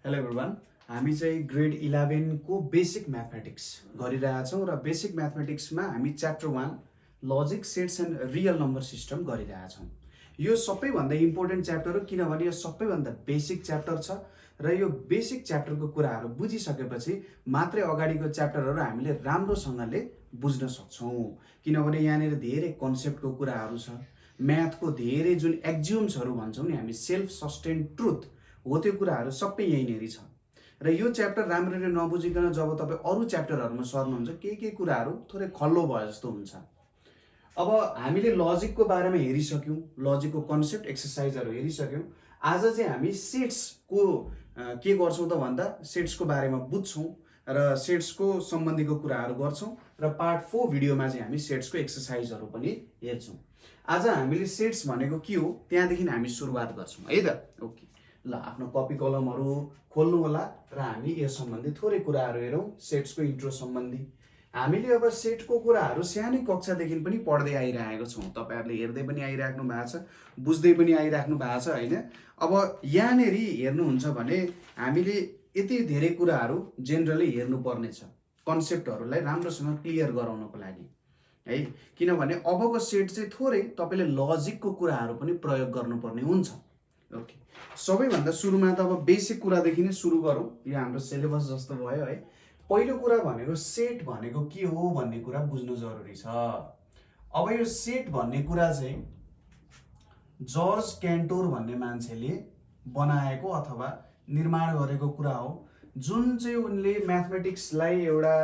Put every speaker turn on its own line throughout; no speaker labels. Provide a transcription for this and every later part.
Hello everyone, हामी चाहिँ grade 11 को बेसिक म्याथमेटिक्स गरिरहेछौँ र बेसिक म्याथमेटिक्समा हामी chapter 1 logic sets and real number system गरिरहेछौँ। यो सबैभन्दा इम्पोर्टेन्ट च्याप्टर हो किनभने यो सबैभन्दा बेसिक च्याप्टर छ र यो बेसिक च्याप्टरको कुराहरू बुझिसकेपछि मात्रै अगाडिको च्याप्टरहरू हामीले राम्रोसँगले बुझ्न सक्छौँ। किनभने यहाँनिर धेरै कन्सेप्टको कुराहरू छ, म्याथको धेरै जुन एक्जियोम्सहरू भन्छौँ नि हामी, सेल्फ सस्टेन ट्रुथ हो, त्यो कुराहरू सबै यहीँनिर छ। र यो च्याप्टर राम्ररी नबुझिकन जब तपाईँ अरू च्याप्टरहरूमा सर्नुहुन्छ के कुराहरू थोरै खल्लो भयो जस्तो हुन्छ। अब हामीले लजिकको बारेमा हेरिसक्यौँ, लजिकको कन्सेप्ट एक्सर्साइजहरू हेरिसक्यौँ। आज चाहिँ हामी सेट्सको के गर्छौँ त भन्दा सेट्सको बारेमा बुझ्छौँ र सेट्सको सम्बन्धीको कुराहरू गर्छौँ र पार्ट 4 भिडियोमा चाहिँ हामी सेट्सको एक्सर्साइजहरू पनि हेर्छौँ। आज हामीले सेट्स भनेको के हो त्यहाँदेखि हामी सुरुवात गर्छौँ है त। ओके, ल आफ्नो कपी कलमहरू खोल्नु होला र हामी यस सम्बन्धी थोरै कुराहरू हेरौँ। सेट्सको इन्ट्रो सम्बन्धी हामीले अब सेटको कुराहरू सानै कक्षादेखि पनि पढ्दै आइरहेको छौँ। तपाईँहरूले हेर्दै पनि आइराख्नु भएको छ, बुझ्दै पनि आइराख्नु भएको छ होइन। अब यहाँनिर हेर्नुहुन्छ भने हामीले यति धेरै कुराहरू जेनरली हेर्नुपर्ने छ कन्सेप्टहरूलाई राम्रोसँग क्लियर गराउनको लागि है। किनभने अबको सेट चाहिँ थोरै तपाईँले लजिकको कुराहरू पनि प्रयोग गर्नुपर्ने हुन्छ। ओके, सबैभन्दा सुरुमा त अब बेसिक कुरादेखि नै सुरु गरौँ। यो हाम्रो सिलेबस जस्तो भयो है। पहिलो कुरा भनेको सेट भनेको के हो भन्ने कुरा बुझ्नु जरुरी छ। अब यो सेट भन्ने कुरा चाहिँ जर्ज क्यान्टोर भन्ने मान्छेले बनाएको अथवा निर्माण गरेको कुरा हो, जुन चाहिँ उनले म्याथमेटिक्सलाई एउटा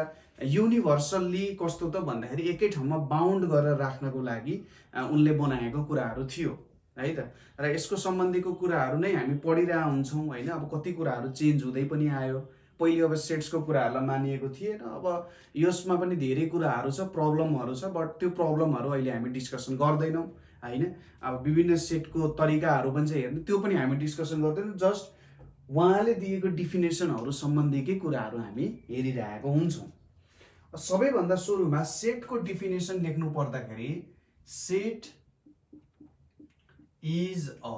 युनिभर्सल्ली कस्तो त भन्दाखेरि एकै ठाउँमा बााउन्ड गरेर राख्नको लागि उनले बनाएको कुराहरू थियो है त। र यसको सम्बन्धीको कुराहरू नै हामी पढिरहेका हुन्छौँ होइन। अब कति कुराहरू चेन्ज हुँदै पनि आयो। पहिले अब सेट्सको कुराहरूलाई मानिएको थिएन, अब यसमा पनि धेरै कुराहरू छ, प्रब्लमहरू छ, बट त्यो प्रब्लमहरू अहिले हामी डिस्कसन गर्दैनौँ होइन। अब विभिन्न सेटको तरिकाहरू पनि छ हेर्नु, त्यो पनि हामी डिस्कसन गर्दैनौँ। जस्ट उहाँले दिएको डिफिनेसनहरू सम्बन्धीकै कुराहरू हामी हेरिरहेको हुन्छौँ। सबैभन्दा सुरुमा सेटको डिफिनेसन लेख्नु पर्दाखेरि set is a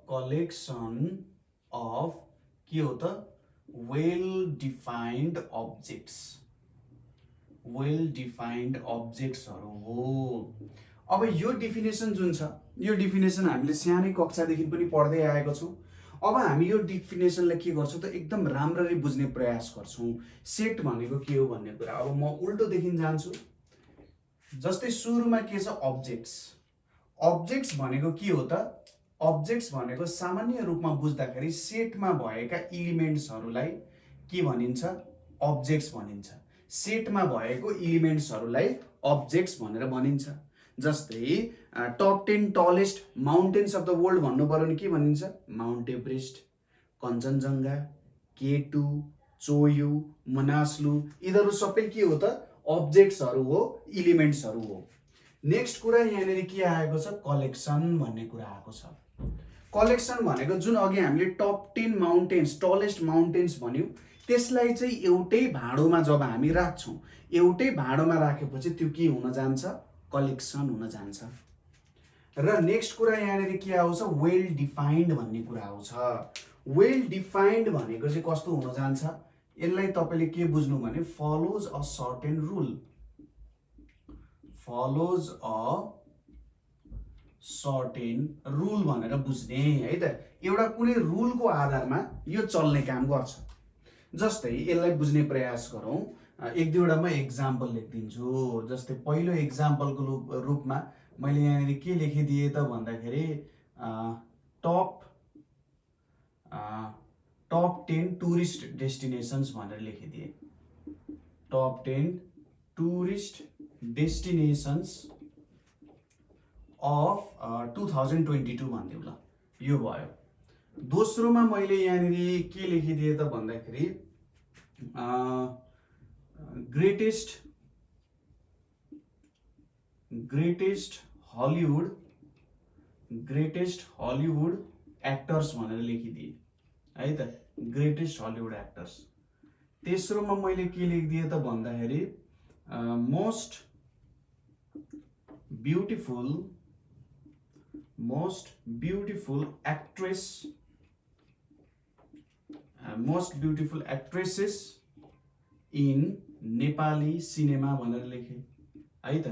collection of के हो त well defined objectsहरू हो। अब यो डिफिनेसन जुन छ, यो डिफिनेसन हामीले सानै कक्षादेखि पनि पढ्दै आएको छौँ। अब हामी यो डिफिनेसनलाई के गर्छौँ त एकदम राम्ररी बुझ्ने प्रयास गर्छौँ सेट भनेको के हो भन्ने कुरा। अब म उल्टोदेखि जान्छु। जस्तै सुरुमा के छ, अब्जेक्ट्स भनेको के हो त? अब्जेक्ट्स भनेको सामान्य रूपमा बुझ्दाखेरि सेटमा भएका इलिमेन्ट्सहरूलाई के भनिन्छ? अब्जेक्ट्स भनिन्छ। सेटमा भएको इलिमेन्ट्सहरूलाई अब्जेक्ट्स भनेर भनिन्छ। जस्तै top 10 tallest mountains of the world भन्नु पर्यो भने के भनिन्छ? Mount Everest, Kanchenjunga, K2, Cho Oyu, Manaslu, यिनीहरू सबै के हो त? अब्जेक्ट्सहरू हो, इलिमेन्ट्सहरू हो। नेक्स्ट कुरा यहाँनिर के आएको छ? कलेक्सन भन्ने कुरा आएको छ। कलेक्सन भनेको जुन अघि हामीले टप 10 माउन्टेन्स, टलेस्ट माउन्टेन्स भन्यौँ, त्यसलाई चाहिँ एउटै भाँडोमा जब हामी राख्छौँ, एउटै भाँडोमा राखेपछि त्यो के हुन जान्छ? कलेक्सन हुन जान्छ। र नेक्स्ट कुरा यहाँनिर के आउँछ? वेल डिफाइन्ड भन्ने कुरा आउँछ। वेल डिफाइन्ड भनेको चाहिँ कस्तो हुन जान्छ? यसलाई तपाईँले के बुझ्नु भने फलोज अ सर्टेन रुल, भनेर बुझ्ने है त। एउटा कुनै रुलको आधारमा यो चल्ने काम गर्छ। जस्तै यसलाई बुझ्ने प्रयास गरौँ। एक दुईवटा म एक्जाम्पल लेखिदिन्छु। जस्तै पहिलो एक्जाम्पलको रूपमा मैले यहाँनिर के लेखिदिएँ त भन्दाखेरि टप 10 टुरिस्ट डेस्टिनेसन्स भनेर लेखिदिए। टप 10 टुरिस्ट डेस्टिनेसन्स अफ 2022 भनिदिउँ ल, यो भयो। दोस्रोमा मैले यहाँनिर के लेखिदिएँ त भन्दाखेरि ग्रेटेस्ट हलिउड एक्टर्स भनेर लेखिदिएँ है त, ग्रेटेस्ट हलिउड एक्टर्स। तेस्रोमा मैले के लेखिदिएँ त भन्दाखेरि most beautiful most beautiful actresses in Nepali cinema भनेर लेखेँ है त,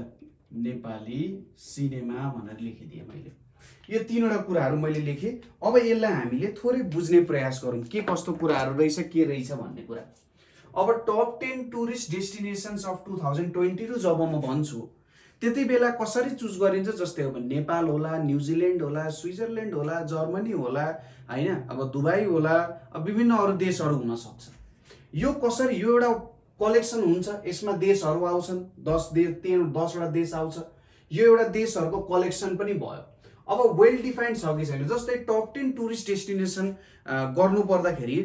नेपाली सिनेमा भनेर लेखिदिएँ मैले। यो तीनवटा कुराहरू मैले लेखेँ। अब यसलाई हामीले थोरै बुझ्ने प्रयास गरौँ, के कस्तो कुराहरू रहेछ के रहेछ भन्ने कुरा। अब टप 10 टुरिस्ट डेस्टिनेसन्स अफ 2022 जब म भन्छु त्यति बेला कसरी चुज गरिन्छ, जस्तै अब नेपाल होला, न्युजिल्यान्ड होला, स्विजरल्यान्ड होला, जर्मनी होला हैन, अब दुबई होला, अब विभिन्न अरू देशहरू हुन सक्छ। यो कसरी, यो एउटा कलेक्सन हुन्छ, यसमा देशहरू आउँछन्, 10वटा देश आउँछ, यो एउटा देशहरूको कलेक्सन पनि भयो। अब वेल डिफाइन्ड छ कि छैन, जस्तै टप 10 टुरिस्ट डेस्टिनेसन गर्नु पर्दाखेरि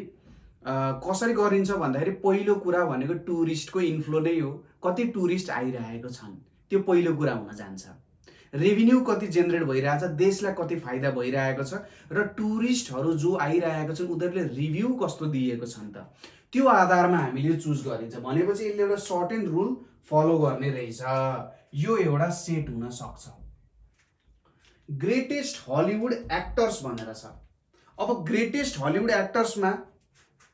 कसरी गरिन्छ भन्दाखेरि पहिलो कुरा भनेको टुरिस्टको इन्फ्लो नै हो। कति टुरिस्ट आइरहेको छन् त्यो पहिलो कुरा हुन जान्छ। रेभिन्यू कति जेनेरेट भइरहेछ, देशलाई कति फाइदा भइरहेको छ, र टुरिस्टहरू जो आइरहेको छन् उनीहरूले रिभ्यू कस्तो दिएको छन् त, त्यो आधारमा हामीले चुज गरिन्छ। भनेपछि यसले एउटा सर्ट एन्ड रुल फलो गर्ने रहेछ। यो एउटा सेट हुन सक्छ। ग्रेटेस्ट हलिउड एक्टर्स भनेर छ। अब ग्रेटेस्ट हलिउड एक्टर्समा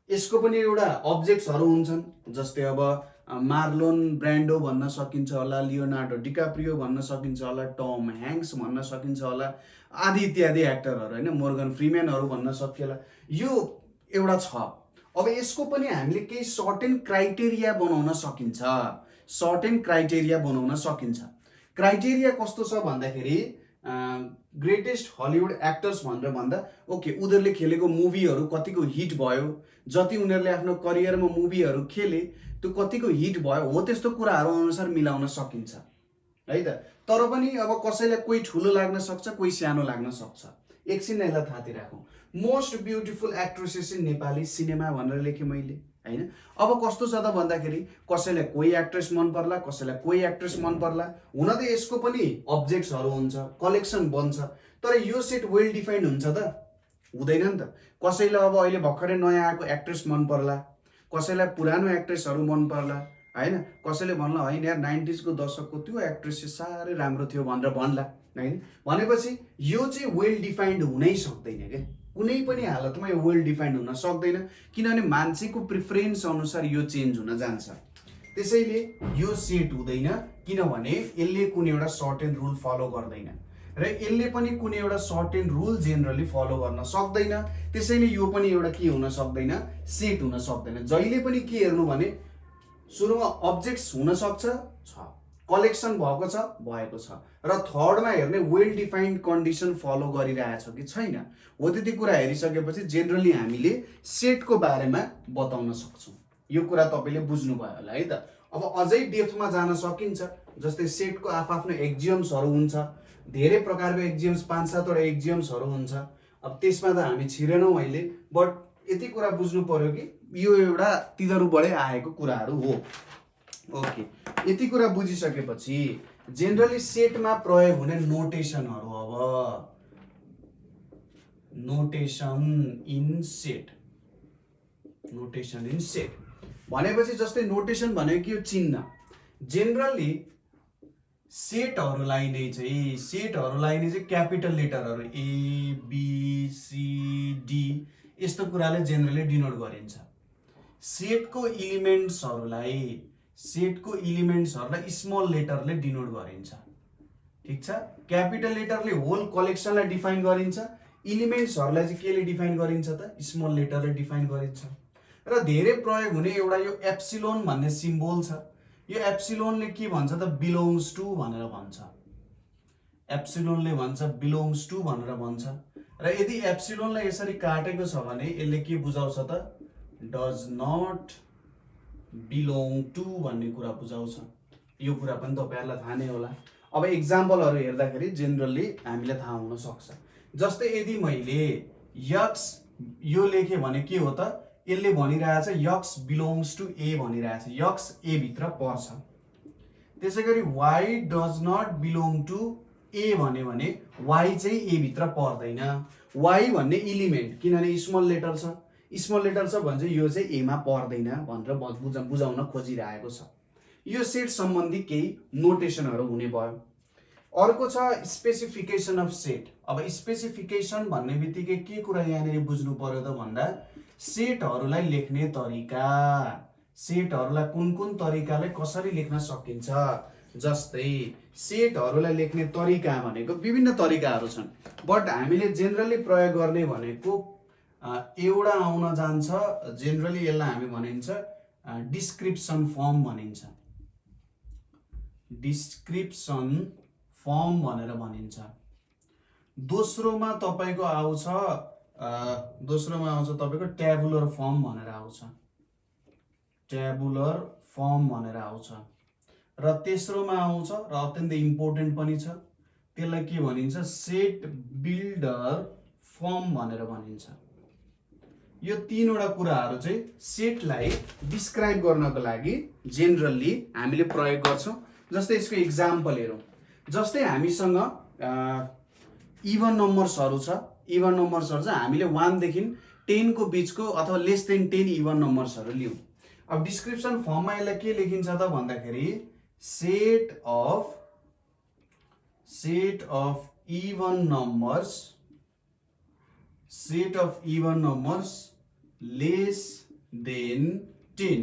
यसको पनि एउटा अब्जेक्ट्सहरू हुन्छन्, जस्तै अब मार्लोन ब्रान्डो भन्न सकिन्छ होला, लियोनार्डो डिकाप्रियो भन्न सकिन्छ होला, टम ह्याङ्क्स भन्न सकिन्छ होला, आदि इत्यादि एक्टरहरू होइन, मोर्गन फ्रिम्यानहरू भन्न सकिएला। यो एउटा छ। अब यसको पनि हामीले केही सर्ट एन्ड क्राइटेरिया बनाउन सकिन्छ। सर्ट एन्ड क्राइटेरिया बनाउन सकिन्छ। क्राइटेरिया कस्तो छ भन्दाखेरि ग्रेटेस्ट हलिउड एक्टर्स भनेर भन्दा ओके उनीहरूले खेलेको मुभीहरू कतिको हिट भयो, जति उनीहरूले आफ्नो करियरमा मुभीहरू खेले त्यो कतिको हिट भयो, हो त्यस्तो कुराहरू अनुसार मिलाउन सकिन्छ है त। तर पनि अब कसैलाई कोही ठुलो लाग्न सक्छ, कोही सानो लाग्न सक्छ। एकछिन यसलाई थाहा राखौँ। Most beautiful actresses in Nepali cinema भनेर लेखेँ मैले हैन। अब कस्तो छ त भन्दाखेरि कसैलाई कोही एक्ट्रेस मन पर्ला, कसैलाई कोही एक्ट्रेस मन पर्ला। हुन त यसको पनि अब्जेक्ट्सहरू हुन्छ, कलेक्सन बन्छ, तर यो सेट वेल डिफाइन्ड हुन्छ त हुँदैन नि त। कसैलाई अब अहिले भर्खरै नयाँ आएको एक्ट्रेस मन पर्ला, कसैलाई पुरानो एक्ट्रेसहरू मन पर्ला हैन, कसैले भन्ला होइन यार 90s को दशकको त्यो एक्ट्रेस चाहिँ साह्रै राम्रो थियो भनेर भन्ला हैन। भनेपछि यो चाहिँ वेल डिफाइन्ड हुनै सक्दैन के, कुनै पनि हालतमा यो वेल डिफाइन्ड हुन सक्दैन, किनभने मान्छेको प्रिफरेन्स अनुसार यो चेन्ज हुन जान्छ। त्यसैले यो सेट हुँदैन, किनभने यसले कुनै एउटा सर्ट एन्ड रुल फलो गर्दैन र यसले पनि कुनै एउटा सर्ट एन्ड रुल जेनरली फलो गर्न सक्दैन। त्यसैले यो पनि एउटा के हुन सक्दैन, सेट हुन सक्दैन। जहिले पनि के हेर्नु भने सुरुमा अब्जेक्ट्स हुन सक्छ, कलेक्सन भएको छ, भएको छ, र थर्डमा हेर्ने वेल डिफाइन्ड कन्डिसन फलो गरिरहेछ कि छैन। हो त्यति कुरा हेरिसकेपछि जेनरली हामीले सेटको बारेमा बताउन सक्छौँ। यो कुरा तपाईँले बुझ्नुभयो होला है त। अब अझै डेप्थमा जान सकिन्छ, जस्तै सेटको आफ्नो एक्जियम्सहरू हुन्छ, धेरै प्रकारको एक्जियम्स 5-7वटा एक्जियम्सहरू हुन्छ। अब त्यसमा त हामी छिरेनौँ अहिले, बट यति कुरा बुझ्नु पर्यो कि यो एउटा तिनीहरूबाटै आएको कुराहरू हो। ओके, यति कुरा बुझिसकेपछि जेनरली सेटमा प्रयोग हुने नोटेसनहरू। अब notation in set, notation in set भनेपछि जस्तै नोटेसन भनेको के हो, चिन्ह। जेनरली सेटहरूलाई नै चाहिँ क्यापिटल लेटरहरू ए बी सी डी यस्तो कुराले जेनरली डिनोट गरिन्छ। सेटको इलिमेन्ट्सहरूलाई स्मल लेटरले डिनोट गरिन्छ। ठिक छ। क्यापिटल लेटरले होल कलेक्सनलाई डिफाइन गरिन्छ, इलिमेन्ट्सहरूलाई चाहिँ केले डिफाइन गरिन्छ त, स्मल लेटरले डिफाइन गरिन्छ। र धेरै प्रयोग हुने एउटा यो एप्सिलोन भन्ने सिम्बोल छ। यो एप्सिलोनले के भन्छ त, बिलोङ्स टु भनेर भन्छ। एप्सिलोनले भन्छ बिलोङ्स टु भनेर भन्छ। र यदि एप्सिलोनलाई यसरी काटेको छ भने यसले के बुझाउँछ त, डज नट बिलोङ टु भन्ने कुरा बुझाउँछ। यो कुरा पनि तपाईँहरूलाई थाहा नै होला। अब एक्जाम्पलहरू हेर्दाखेरि जेनरली हामीलाई थाहा हुन सक्छ। जस्तै यदि मैले यक्स यो लेखेँ भने के हो त, यसले भनिरहेछ यक्स बिलोङ्स टु ए भनिरहेछ, यक्स ए भित्र पर्छ। त्यसै गरी Y does not belong to A भन्यो भने वाइ चाहिँ ए भित्र पर्दैन। वाइ भन्ने इलिमेन्ट, किनभने स्मल लेटर छ भने चाहिँ यो चाहिँ एमा पर्दैन भनेर बुझाउन खोजिरहेको छ। यो सेट सम्बन्धी केही नोटेसनहरू हुने भयो। अर्को छ स्पेसिफिकेसन अफ सेट। अब स्पेसिफिकेसन भन्ने बित्तिकै के कुरा यहाँनिर बुझ्नु पर्यो त भन्दा सेटहरूलाई लेख्ने तरिका, सेटहरूलाई कुन कुन तरिकाले कसरी लेख्न सकिन्छ। जस्तै सेटहरूलाई लेख्ने तरिका भनेको विभिन्न तरिकाहरू छन्, बट हामीले जेनरली प्रयोग गर्ने भनेको एउटा आउन जान्छ। जेनरली यसलाई हामी भनिन्छ डिस्क्रिप्सन फर्म भनिन्छ, डिस्क्रिप्सन फर्म भनेर भनिन्छ। दोस्रोमा तपाईको आउँछ तपाईको ट्याबुलर फर्म भनेर आउँछ, ट्याबुलर फर्म भनेर आउँछ। र तेस्रोमा आउँछ र अत्यन्तै इम्पोर्टेन्ट पनि छ, त्यसलाई के भनिन्छ सेट बिल्डर फर्म भनेर भनिन्छ। यो तीनवटा कुराहरू चाहिँ सेटलाई डिस्क्राइब गर्नको लागि जेनरली हामीले प्रयोग गर्छौं। जस्तै यसको इक्जाम्पल हेरौँ। जस्तै हामीसँग इभन नम्बर्सहरू छ। इभन नम्बर्सहरू चाहिँ हामीले 1 देखि 10 को बीचको अथवा लेस देन 10 इभन नम्बर्सहरू लियौँ। अब डिस्क्रिप्सन फर्ममा यसलाई के लेखिन्छ त भन्दाखेरि set of even numbers lace than 10।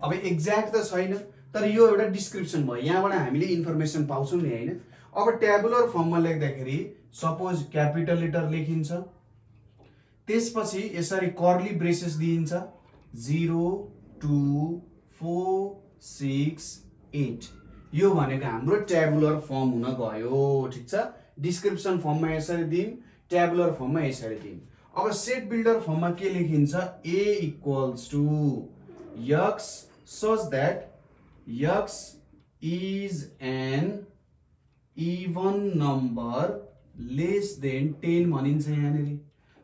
अब एक्ज्याक्ट त छैन, तर यो एउटा डिस्क्रिप्सन भयो, यहाँबाट हामीले इन्फर्मेसन पाउँछौँ नि हैन। अब ट्याबुलर फर्ममा लेख्दाखेरि सपोज क्यापिटल लेटर लेखिन्छ, त्यसपछि यसरी कर्ली ब्रेसेस दिइन्छ 0 2 4 6 8। यो भनेको हाम्रो ट्याबुलर फर्म हुन गयो, ठीक छ। डिस्क्रिप्सन फर्ममा यसरी दियौँ, ट्याबुलर फर्ममा यसरी दियौँ। अब सेट बिल्डर फर्ममा के लेखिन्छ a equals to x such that x is an even number less than 10 भनिन्छ यहाँनिर।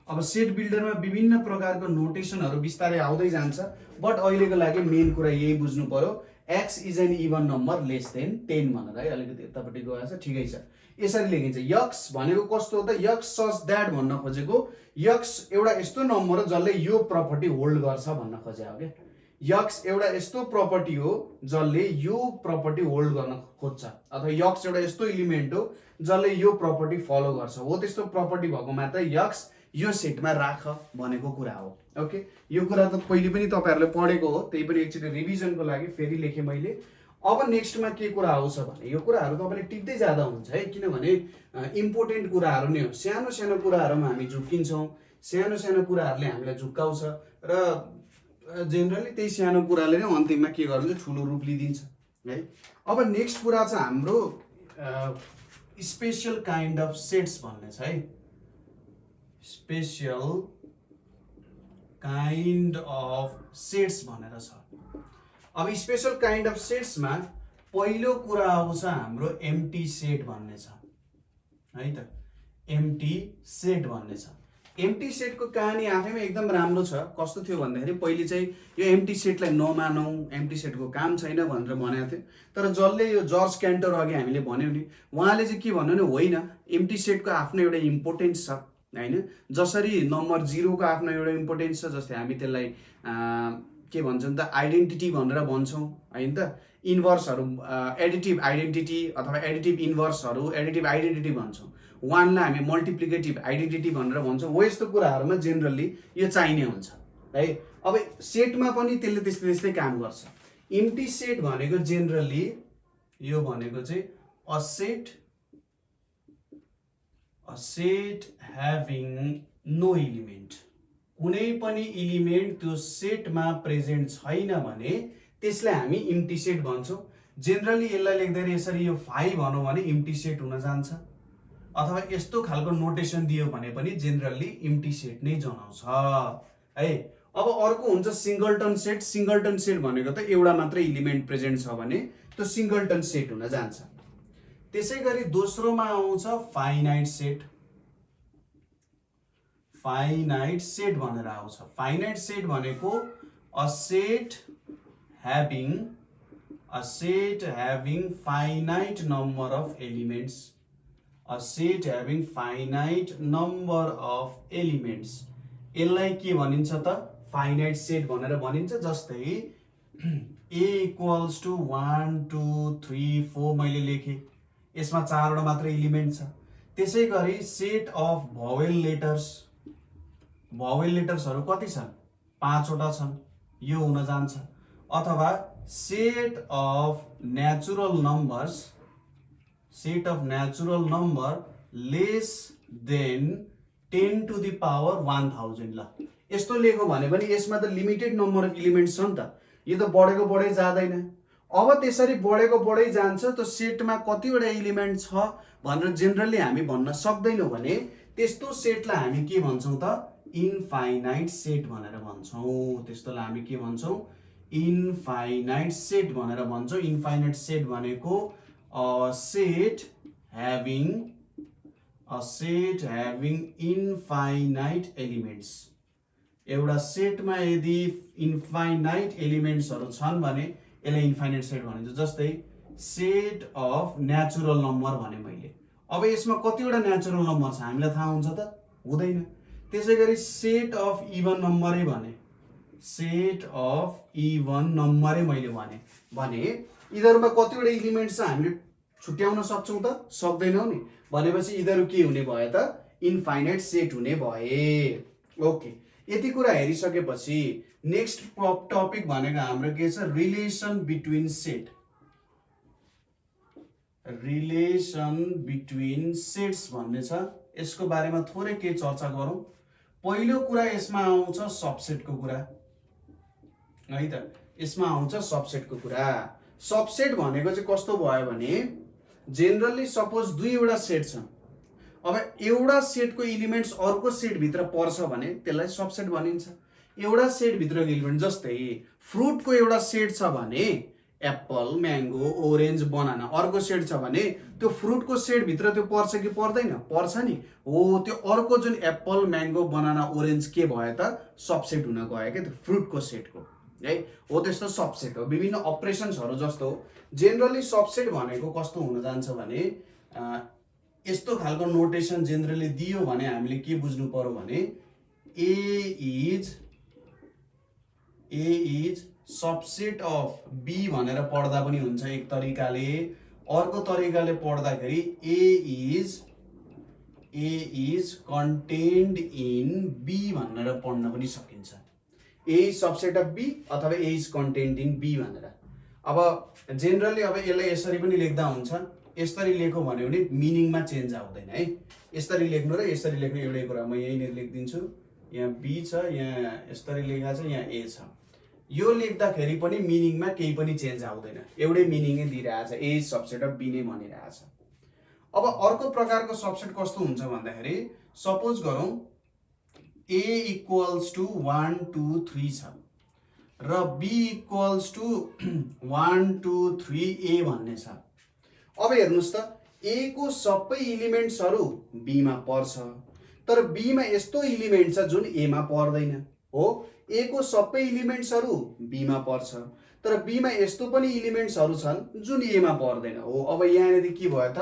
अब सेट बिल्डरमा विभिन्न प्रकारको नोटेसनहरू बिस्तारै आउँदै जान्छ, बट अहिलेको लागि मेन कुरा यही बुझ्नु पर्यो, x is an even number less than 10 भनेर है। अलिकति यतापट्टि गएछ, ठिकै छ। यसरी लेखिन्छ x भनेको कस्तो हो त, x such that भन्न खोजेको x एउटा यस्तो नम्बर हो जसले यो प्रपर्टी होल्ड गर्छ भन्न खोजे हो के। x एउटा यस्तो प्रपर्टी हो जसले यो प्रपर्टी होल्ड गर्न खोज्छ, अथवा x एउटा यस्तो एलिमेन्ट हो जसले यो प्रपर्टी फलो गर्छ, हो त्यस्तो प्रपर्टी भएको मात्र x यो सेटमा राख भनेको कुरा हो। ओके, यो कुरा त पहिले पनि तपाईहरुले पढेको हो, त्यही पनि एकचोटि रिभिजनको लागि फेरि लेखे मैले। अब नेक्स्टमा के कुरा आउँछ भने यो कुराहरु तपाईले टिप्दै जाँदा हुन्छ है, किनभने इम्पोर्टेन्ट कुराहरु नै हो। सानो सानो कुराहरुमा हामी झुक्किन्छौं, सानो सानो कुराहरुले हामीलाई झुक्काउँछ र जेनरली त्यही सानो कुराले नै अन्तिममा के गर्छ ठूलो रूप लिदिन्छ है। अब नेक्स्ट कुरा चाहिँ हाम्रो स्पेशल काइन्ड अफ सेट्स भन्ने छ है। स्पेशल काइन्ड अफ सेट्स भनेर छ। अब स्पेशल काइन्ड अफ सेट्स मा पहिलो कुरा आउँछ हाम्रो एम्प्टी सेट भन्ने छ है त। एम्प्टी सेट भन्ने छ। एम्प्टी सेट को कहानी आफैमा एकदम राम्रो छ। कस्तो थियो भन्दाखेरि पहिले चाहिँ यो एम्प्टी सेटलाई नमानौ, एम्प्टी सेट को काम छैन भनेर भनेको थियो। तर जसले यो जर्ज क्यान्टर अघि हामीले भन्यौ नि, उहाँले चाहिँ के भन्नु नि, होइन एम्प्टी सेट को आफ्नो एउटा इम्पोर्टेन्स छ हैन। जसरी नम्बर 0 को आफ्नो एउटा इम्पोर्टेन्स छ, जस्तै हामी त्यसलाई के भन्छौं त आइडेन्टिटी भनेर भन्छौं हैन त। इन्भर्सहरु एडिटिभ आइडेन्टिटी अथवा एडिटिभ इन्भर्सहरु एडिटिभ आइडेन्टिटी भन्छौं। 1 लाई हामी मल्टिप्लिकेटिभ आइडेन्टिटी भनेर भन्छौं। हो यस्तो कुराहरुमा जेनरली यो चाहिने हुन्छ है। अब सेटमा पनि त्यसले त्यस्तै काम गर्छ। एम्प्टी सेट भनेको जेनरली यो भनेको चाहिँ a set having no element, कुनै पनि एलिमेन्ट त्यो सेटमा प्रेजेन्ट छैन भने त्यसलाई हामी एम्प्टी सेट भन्छौं। जेनरली यसलाई लेख्दाखेरि यसरी यो 5 भनौं भने एम्प्टी सेट हुन जान्छ, अथवा यस्तो खालको नोटेसन दियो भने पनि जेनरली एम्प्टी सेट नै जनाउँछ है। अब अर्को हुन्छ सिंगलटन सेट। सिंगलटन सेट भनेको त एउटा मात्र एलिमेन्ट प्रेजेन्ट छ भने त्यो सिंगलटन सेट हुन जान्छ। त्यसैगरी दोस्रोमा आउँछ फाइनाइट सेट। फाइनाइट सेट भनेर आउँछ। फाइनाइट सेट भनेको a set having finite number of elements. A set having finite number of elements. यसलाई के भनिन्छ त फाइनाइट सेट भनेर भनिन्छ। जस्तै a equals to 1 2 3 4 मैले लेखे, यसमा 4 वटा मात्र एलिमेन्ट छ। त्यसैगरी सेट अफ भावेल लेटर्सहरु कति छन्? 5 वटा छन्, यो हुन जान्छ। अथवा set of natural number less than 10 to the power 1000। ल यस्तो लेखो भने पनि यसमा त लिमिटेड नम्बर अफ एलिमेन्ट्स छ नि त, यो त बढेको बढै जाँदैन। अब त्यसरी बढेको बढै जान्छ त सेटमा कतिवटा एलिमेन्ट छ भनेर जेनरली हामी भन्न सक्दैनौँ भने त्यस्तो सेटलाई हामी के भन्छौँ त? इन्फाइनाइट सेट भनेर भन्छौँ। त्यस्तोलाई हामी के भन्छौँ? इन्फाइनाइट सेट भनेर भन्छौँ। इन्फाइनाइट सेट भनेको सेट having इन्फाइनाइट एलिमेन्ट्स। एउटा सेटमा यदि इन्फाइनाइट एलिमेन्ट्सहरु छन् भने यसलाई इन्फाइनाइट सेट भनिन्छ। जस्तै सेट अफ नेचुरल नम्बर भने मैले। अब यसमा कतिवटा नेचुरल नम्बर छ हामीलाई थाहा हुन्छ त? हुँदैन। त्यसैगरी सेट अफ इभन नम्बरै भने, मैले भने यिनीहरुमा कतिवटा एलिमेन्ट छ हामीले छुट्याउन सक्छौं त? सक्दैनौं नि। भनेपछि यिनीहरु के हुने भयो त? इन्फाइनाइट सेट हुने भए। ओके, यति कुरा हेरिसकेपछि नेक्स्ट टपिक भनेको हाम्रो के छ? रिलेसन बिट्विन सेट्स भन्ने छ। यसको बारेमा थोरै के चर्चा गरौँ। पहिलो कुरा यसमा आउँछ सबसेटको कुरा है त। यसमा आउँछ सबसेटको कुरा। सबसेट भनेको चाहिँ कस्तो भयो भने जेनरली सपोज दुईवटा सेट छ। अब एउटा सेटको एलिमेन्ट्स अर्को सेट भित्र पर्छ भने त्यसलाई सबसेट भनिन्छ। एउटा सेट भित्रको एलिमेन्ट जस्तै फ्रुटको एउटा सेट छ भने एप्पल, म्याङ्गो, ओरेन्ज, बनाना अर्को सेट छ भने त्यो फ्रुटको सेट भित्र त्यो पर्छ कि पर्दैन? पर्छ नि। हो, त्यो अर्को जुन एप्पल, म्याङ्गो, बनाना, ओरेन्ज के भयो त? सबसेट हुन गयो के त्यो फ्रुटको सेटको है। हो, त्यस्तो सबसेट हो। विभिन्न अपरेसन्सहरु जस्तो जेनरली सबसेट भनेको कस्तो हुन जान्छ भने यस्तो खालको नोटेसन जेनरली दियो भने हामीले के बुझ्नु पर्यो भने ए इज सबसेट अफ बी भनेर पढ्दा पनि हुन्छ एक तरिकाले। अर्को तरिकाले पढ्दाखेरि ए इज कन्टेन्ड इन बी भनेर पढ्न पनि सकिन्छ। ए इज सबसेट अफ बी अथवा A is contained in B भनेर। अब जेनरली अब यसलाई यसरी पनि लेख्दा हुन्छ। यसरी लेखो भने मिनिङमा चेन्ज आउँदैन है। यसरी लेख्नु र यसरी लेख्नु एउटै कुरा। म यहीँनिर लेखिदिन्छु। यहाँ बी छ, यहाँ यसरी लेखा छ, यहाँ ए छ। यो लेख्दाखेरि पनि मिनिङमा केही पनि चेन्ज आउँदैन, एउटै मिनिङै दिइरहेछ। ए इज सबसेट अफ बी नै भनिरहेछ। अब अर्को प्रकारको सबसेट कस्तो हुन्छ भन्दाखेरि सपोज गरौँ ए इक्वल्स टु 1 2 3 छ र बी इक्वल्स टु 1 2 3 ए भन्ने छ। अब हेर्नुस् त ए को सबै एलिमेन्ट्सहरु बी मा पर्छ, तर बी मा यस्तो एलिमेन्ट छ जुन ए मा पर्दैन। हो, ए को सबै एलिमेन्ट्सहरु बी मा पर्छ, तर बी मा यस्तो पनि एलिमेन्ट्सहरु छन् जुन ए मा पर्दैन। हो, अब यहाँनेर के भयो त?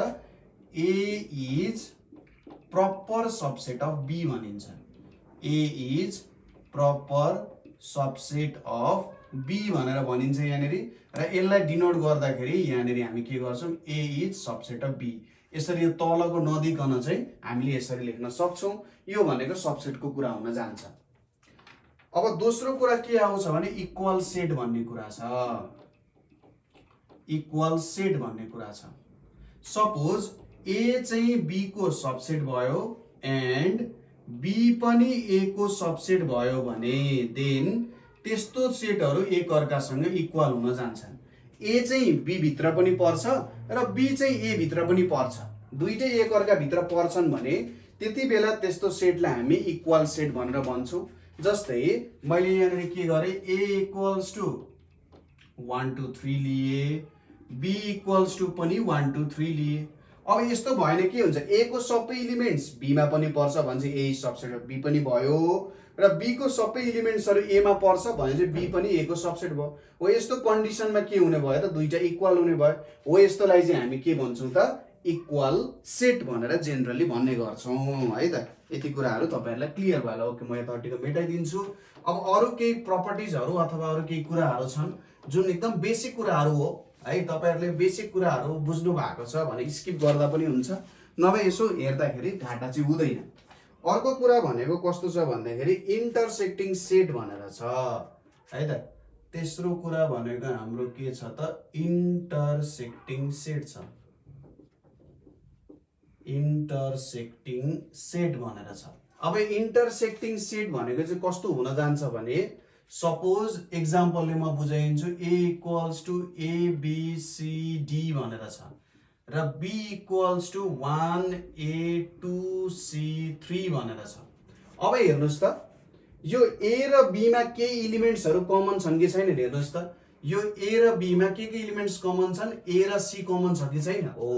A is proper subset of B भनिन्छ। A is proper subset of B भनेर भनिन्छ यहाँनेर। र यसलाई डिनोट गर्दाखेरि यहाँनेर हामी के गर्छौं? ए इज सबसेट अफ बी। यसरी यो तलको नदिकन चाहिँ हामीले यसरी लेख्न सक्छौं। यो भनेको सबसेटको कुरा हुन जान्छ। अब दोस्रो कुरा के आउँछ भने इक्वल सेट भन्ने कुरा छ। इक्वल सेट भन्ने कुरा छ। सपोज ए चाहिँ बी को सबसेट भयो एन्ड बी पनि ए को सबसेट भयो भने देन त्यस्तो सेटहरु एक अर्कासँग इक्वल हुन जान्छन्। ए चाहिँ बी भित्र पनि पर्छ र बी चाहिँ ए भित्र पनि पर्छ। दुईटै एक अर्का भित्र पर्छन् भने त्यति बेला त्यस्तो सेटलाई हामी इक्वल सेट भनेर भन्छौं। जस्तै मैले यहाँ के गरे? ए इक्वल्स टु 1 2 3 लिए, बी इक्वल्स टु पनि 1 2 3 लिए। अब यस्तो भएन के हुन्छ? ए को सबै एलिमेन्ट्स बी मा पनि पर्छ भने चाहिँ ए इज सबसेट अफ बी पनि भयो, र बी को सबै एलिमेन्ट्सहरु ए मा पर्छ भने चाहिँ बी पनि ए को सबसेट भयो। हो, यस्तो कन्डिसनमा के हुने भयो त? दुईटा इक्वल हुने भयो। हो, यस्तोलाई चाहिँ हामी के भन्छौं त? इक्वल सेट भनेर जेनरली भन्ने गर्छौं है त। यति कुराहरु तपाईहरुलाई क्लियर भयो होला। ओके, म यो टपिकको मेटाइदिन्छु। अब अरु केही प्रपर्टिजहरु अथवा अरु केही कुराहरु छन् जुन एकदम बेसिक कुराहरु हो, है। तपाईहरुले बेसिक कुराहरु बुझ्नु भएको छ भने स्किप गर्दा पनि हुन्छ, नभए यसो हेर्दाखेरि घाटा चाहिँ हुँदैन। अर्को कुरा भनेको कस्तो छ भन्दाखेरि इन्टरसेक्टिङ सेट भनेर छ है त। तेस्रो कुरा भनेको हाम्रो के छ त इन्टरसेक्टिङ सेट छ। इन्टरसेक्टिङ सेट भनेर छ। अब इन्टरसेक्टिङ सेट भनेको चाहिँ कस्तो हुन जान्छ भने सपोज एक्जाम्पलले म बुझाइदिन्छु a इक्वल्स टु ABCD भनेर छ र b इक्वल्स टु 1A2C3 भनेर छ। अब हेर्नुस् त यो a र b मा के एलिमेन्ट्सहरु कमन छन् कि छैन हेर्नुस् त। यो a र b मा के एलिमेन्ट्स कमन छन्, a र c कमन छ कि छैन हो।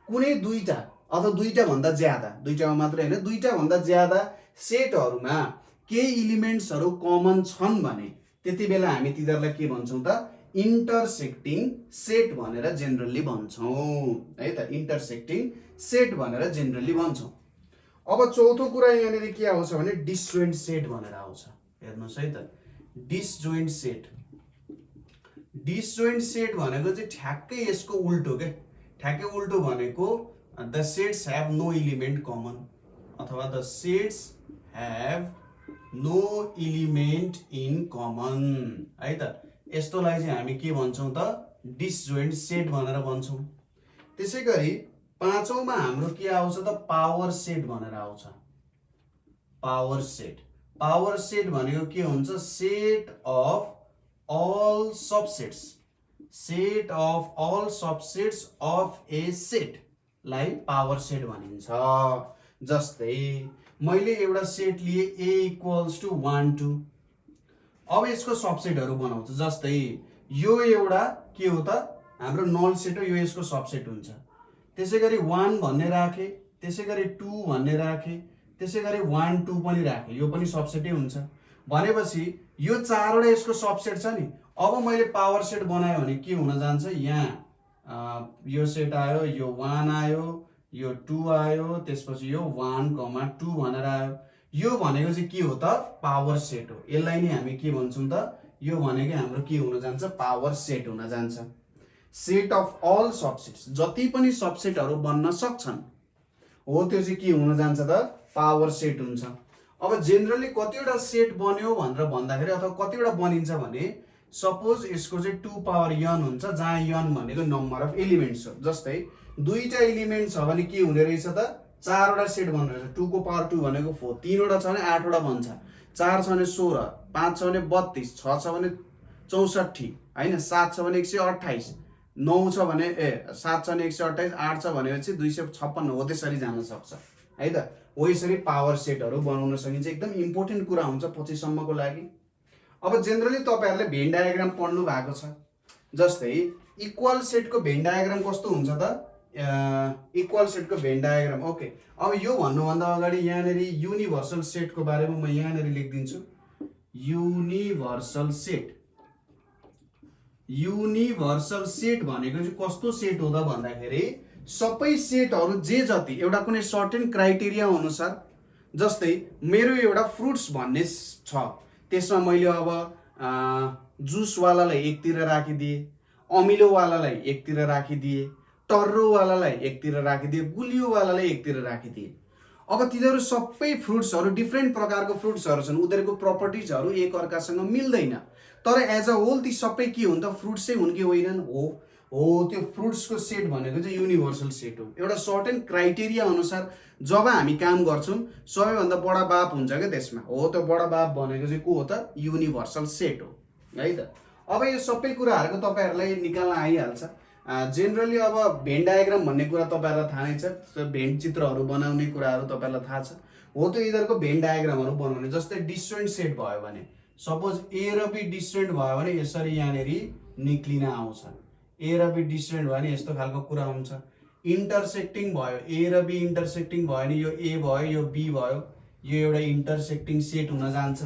कुनै दुईटा अथवा दुईटा भन्दा ज्यादा, दुईटामा मात्र हैन दुईटा भन्दा ज्यादा सेटहरुमा के एलिमेन्ट्सहरु कमन छन् भने त्यतिबेला हामी तिनीहरुलाई के भन्छौं त इन्टरसेक्टिङ सेट भनेर जेनरली भन्छौं है त। इन्टरसेक्टिङ सेट भनेर जेनरली भन्छौं। अब चौथो कुरा यहाँनेरि के आउँछ भने डिसजोइन्ट सेट भनेर आउँछ। हेर्नुस् है त डिसजोइन्ट सेट। डिसजोइन्ट सेट भनेको चाहिँ ठ्याक्कै यसको उल्टो के। ठ्याक्कै उल्टो भनेको the sets have no element common अथवा the sets have no element in common है त। यस्तोलाई चाहिँ हामी के भन्छौं त डिसजोइन्ट सेट भनेर भन्छौं। त्यसैगरी पाँचौंमा हाम्रो के आउँछ त पावर सेट भनेर आउँछ। Power set. पावर सेट भनेको के हुन्छ set of all subsets. Set of all subsets of a set लाई पावर सेट भनिन्छ। जस्तै मैले एउटा सेट लिए a इक्वल्स टु 1 2। अब यसको सबसेटहरु बनाउँछु। जस्तै यो एउटा के हो त हाम्रो नल सेट हो, यो यसको सबसेट हुन्छ। त्यसैगरी 1 भन्ने राखे, त्यसैगरी 2 भन्ने राखे, त्यसैगरी 1 2 पनि राखे, यो पनि सबसेटै हुन्छ। भनेपछि यो चारवटा यसको सबसेट छ नि। अब मैले पावर सेट बनायो भने के हुन जान्छ, यहाँ यो सेट आयो, यो 1 आयो, यो 2 आयो, त्यसपछि यो 1, 2 भनेर आयो। यो भनेको चाहिँ के हो त पावर सेट हो। यसलाई नै हामी के भन्छौं त यो भनेको हाम्रो के हुन जान्छ पावर सेट हुन जान्छ। सेट अफ अल सबसेट्स जति पनि सबसेटहरु बन्न सक्छन् हो त्यो चाहिँ के हुन जान्छ त पावर सेट हुन्छ। अब जेनरली कतिवटा सेट बन्यो भनेर भन्दाखेरि अथवा कतिवटा बनिन्छ भने सपोज यसको चाहिँ 2 पावर n हुन्छ, जहाँ n भनेको नम्बर अफ एलिमेन्ट्स हो। जस्तै दुईटा एलिमेन्ट छ भने के हुने रहेछ त चारवटा सेट बन्ने रहेछ। 2 को पावर 2 भनेको 4, तीनवटा छ भने 8 वटा बन्छ, 4 छ भने 16, 5 छ भने 32, 6 छ भने 64 हैन, 7 छ भने 128, 9 छ भने 7 छ भने 128, 8 छ भनेपछि 256 हो। त्यसरी जान सक्छ है त। हो यसरी पावर सेटहरु बनाउन सकिन्छ। एकदम इम्पोर्टेन्ट कुरा हुन्छ 25 सम्मको लागि। अब जेनरली तपाईहरुले भेन डायग्राम पढ्नु भएको छ। जस्तै इक्वल सेटको भेन डायग्राम कस्तो हुन्छ त इक्वल सेटको भेन डायग्राम। ओके, अब यो भन्नुभन्दा अगाडि यहाँनेरि युनिभर्सल सेटको बारेमा म यहाँनेरि लेख्दिन्छु। Universal set. युनिभर्सल सेट भनेको चाहिँ कस्तो सेट हो त भन्दाखेरि सबै सेटहरु जे जति एउटा कुनै सर्टेन क्राइटेरिया अनुसार, जस्तै मेरो एउटा फ्रुट्स भन्ने छ, त्यसमा मैले अब जुस वालालाई एकतिर राखिदिए, अमिलो वालालाई एकतिर राखिदिए, टर्रो वालालाई एकतिर राखिदिए, गुलियो वालालाई एकतिर राखिदिए। अब तिनीहरु सबै फ्रुट्सहरु डिफरेन्ट प्रकारको फ्रुट्सहरु छन्, उनीहरुको प्रपर्टिजहरु एक अर्कासँग मिल्दैन, तर एज अ होल ती सबै के हुन् त फ्रुट्सै हुन् कि होइनन् हो त्यो फ्रुट्सको सेट भनेको चाहिँ युनिभर्सल सेट हो। एउटा सर्टेन क्राइटेरिया अनुसार जब हामी काम गर्छौं सबैभन्दा बडा बाप हुन्छ के त्यसमा हो। त्यो बडा बाप भनेको चाहिँ को हो त युनिभर्सल सेट हो है त। अब यो सबै कुराहरुको तपाईहरुलाई निकाल्न आइहाल्छ। जेनरली अब भेन डायग्राम भन्ने कुरा तपाईहरुलाई थाहा नै छ। भेन चित्रहरु बनाउने कुराहरु तपाईहरुलाई थाहा छ हो। त्यो यिनीहरुको भेन डायग्रामहरु बनाउने। जस्तै डिसजोइन्ट सेट भयो भने सपोज a र b डिसजोइन्ट भयो भने यसरी यहाँनेरि निक्लिन आउँछ। a र b डिसजोइन्ट भयो भने यस्तो खालको कुरा हुन्छ। इन्टरसेक्टिङ भयो, a र b इन्टरसेक्टिङ भयो भने यो a भयो, यो b भयो, यो एउटा इन्टरसेक्टिङ सेट हुन जान्छ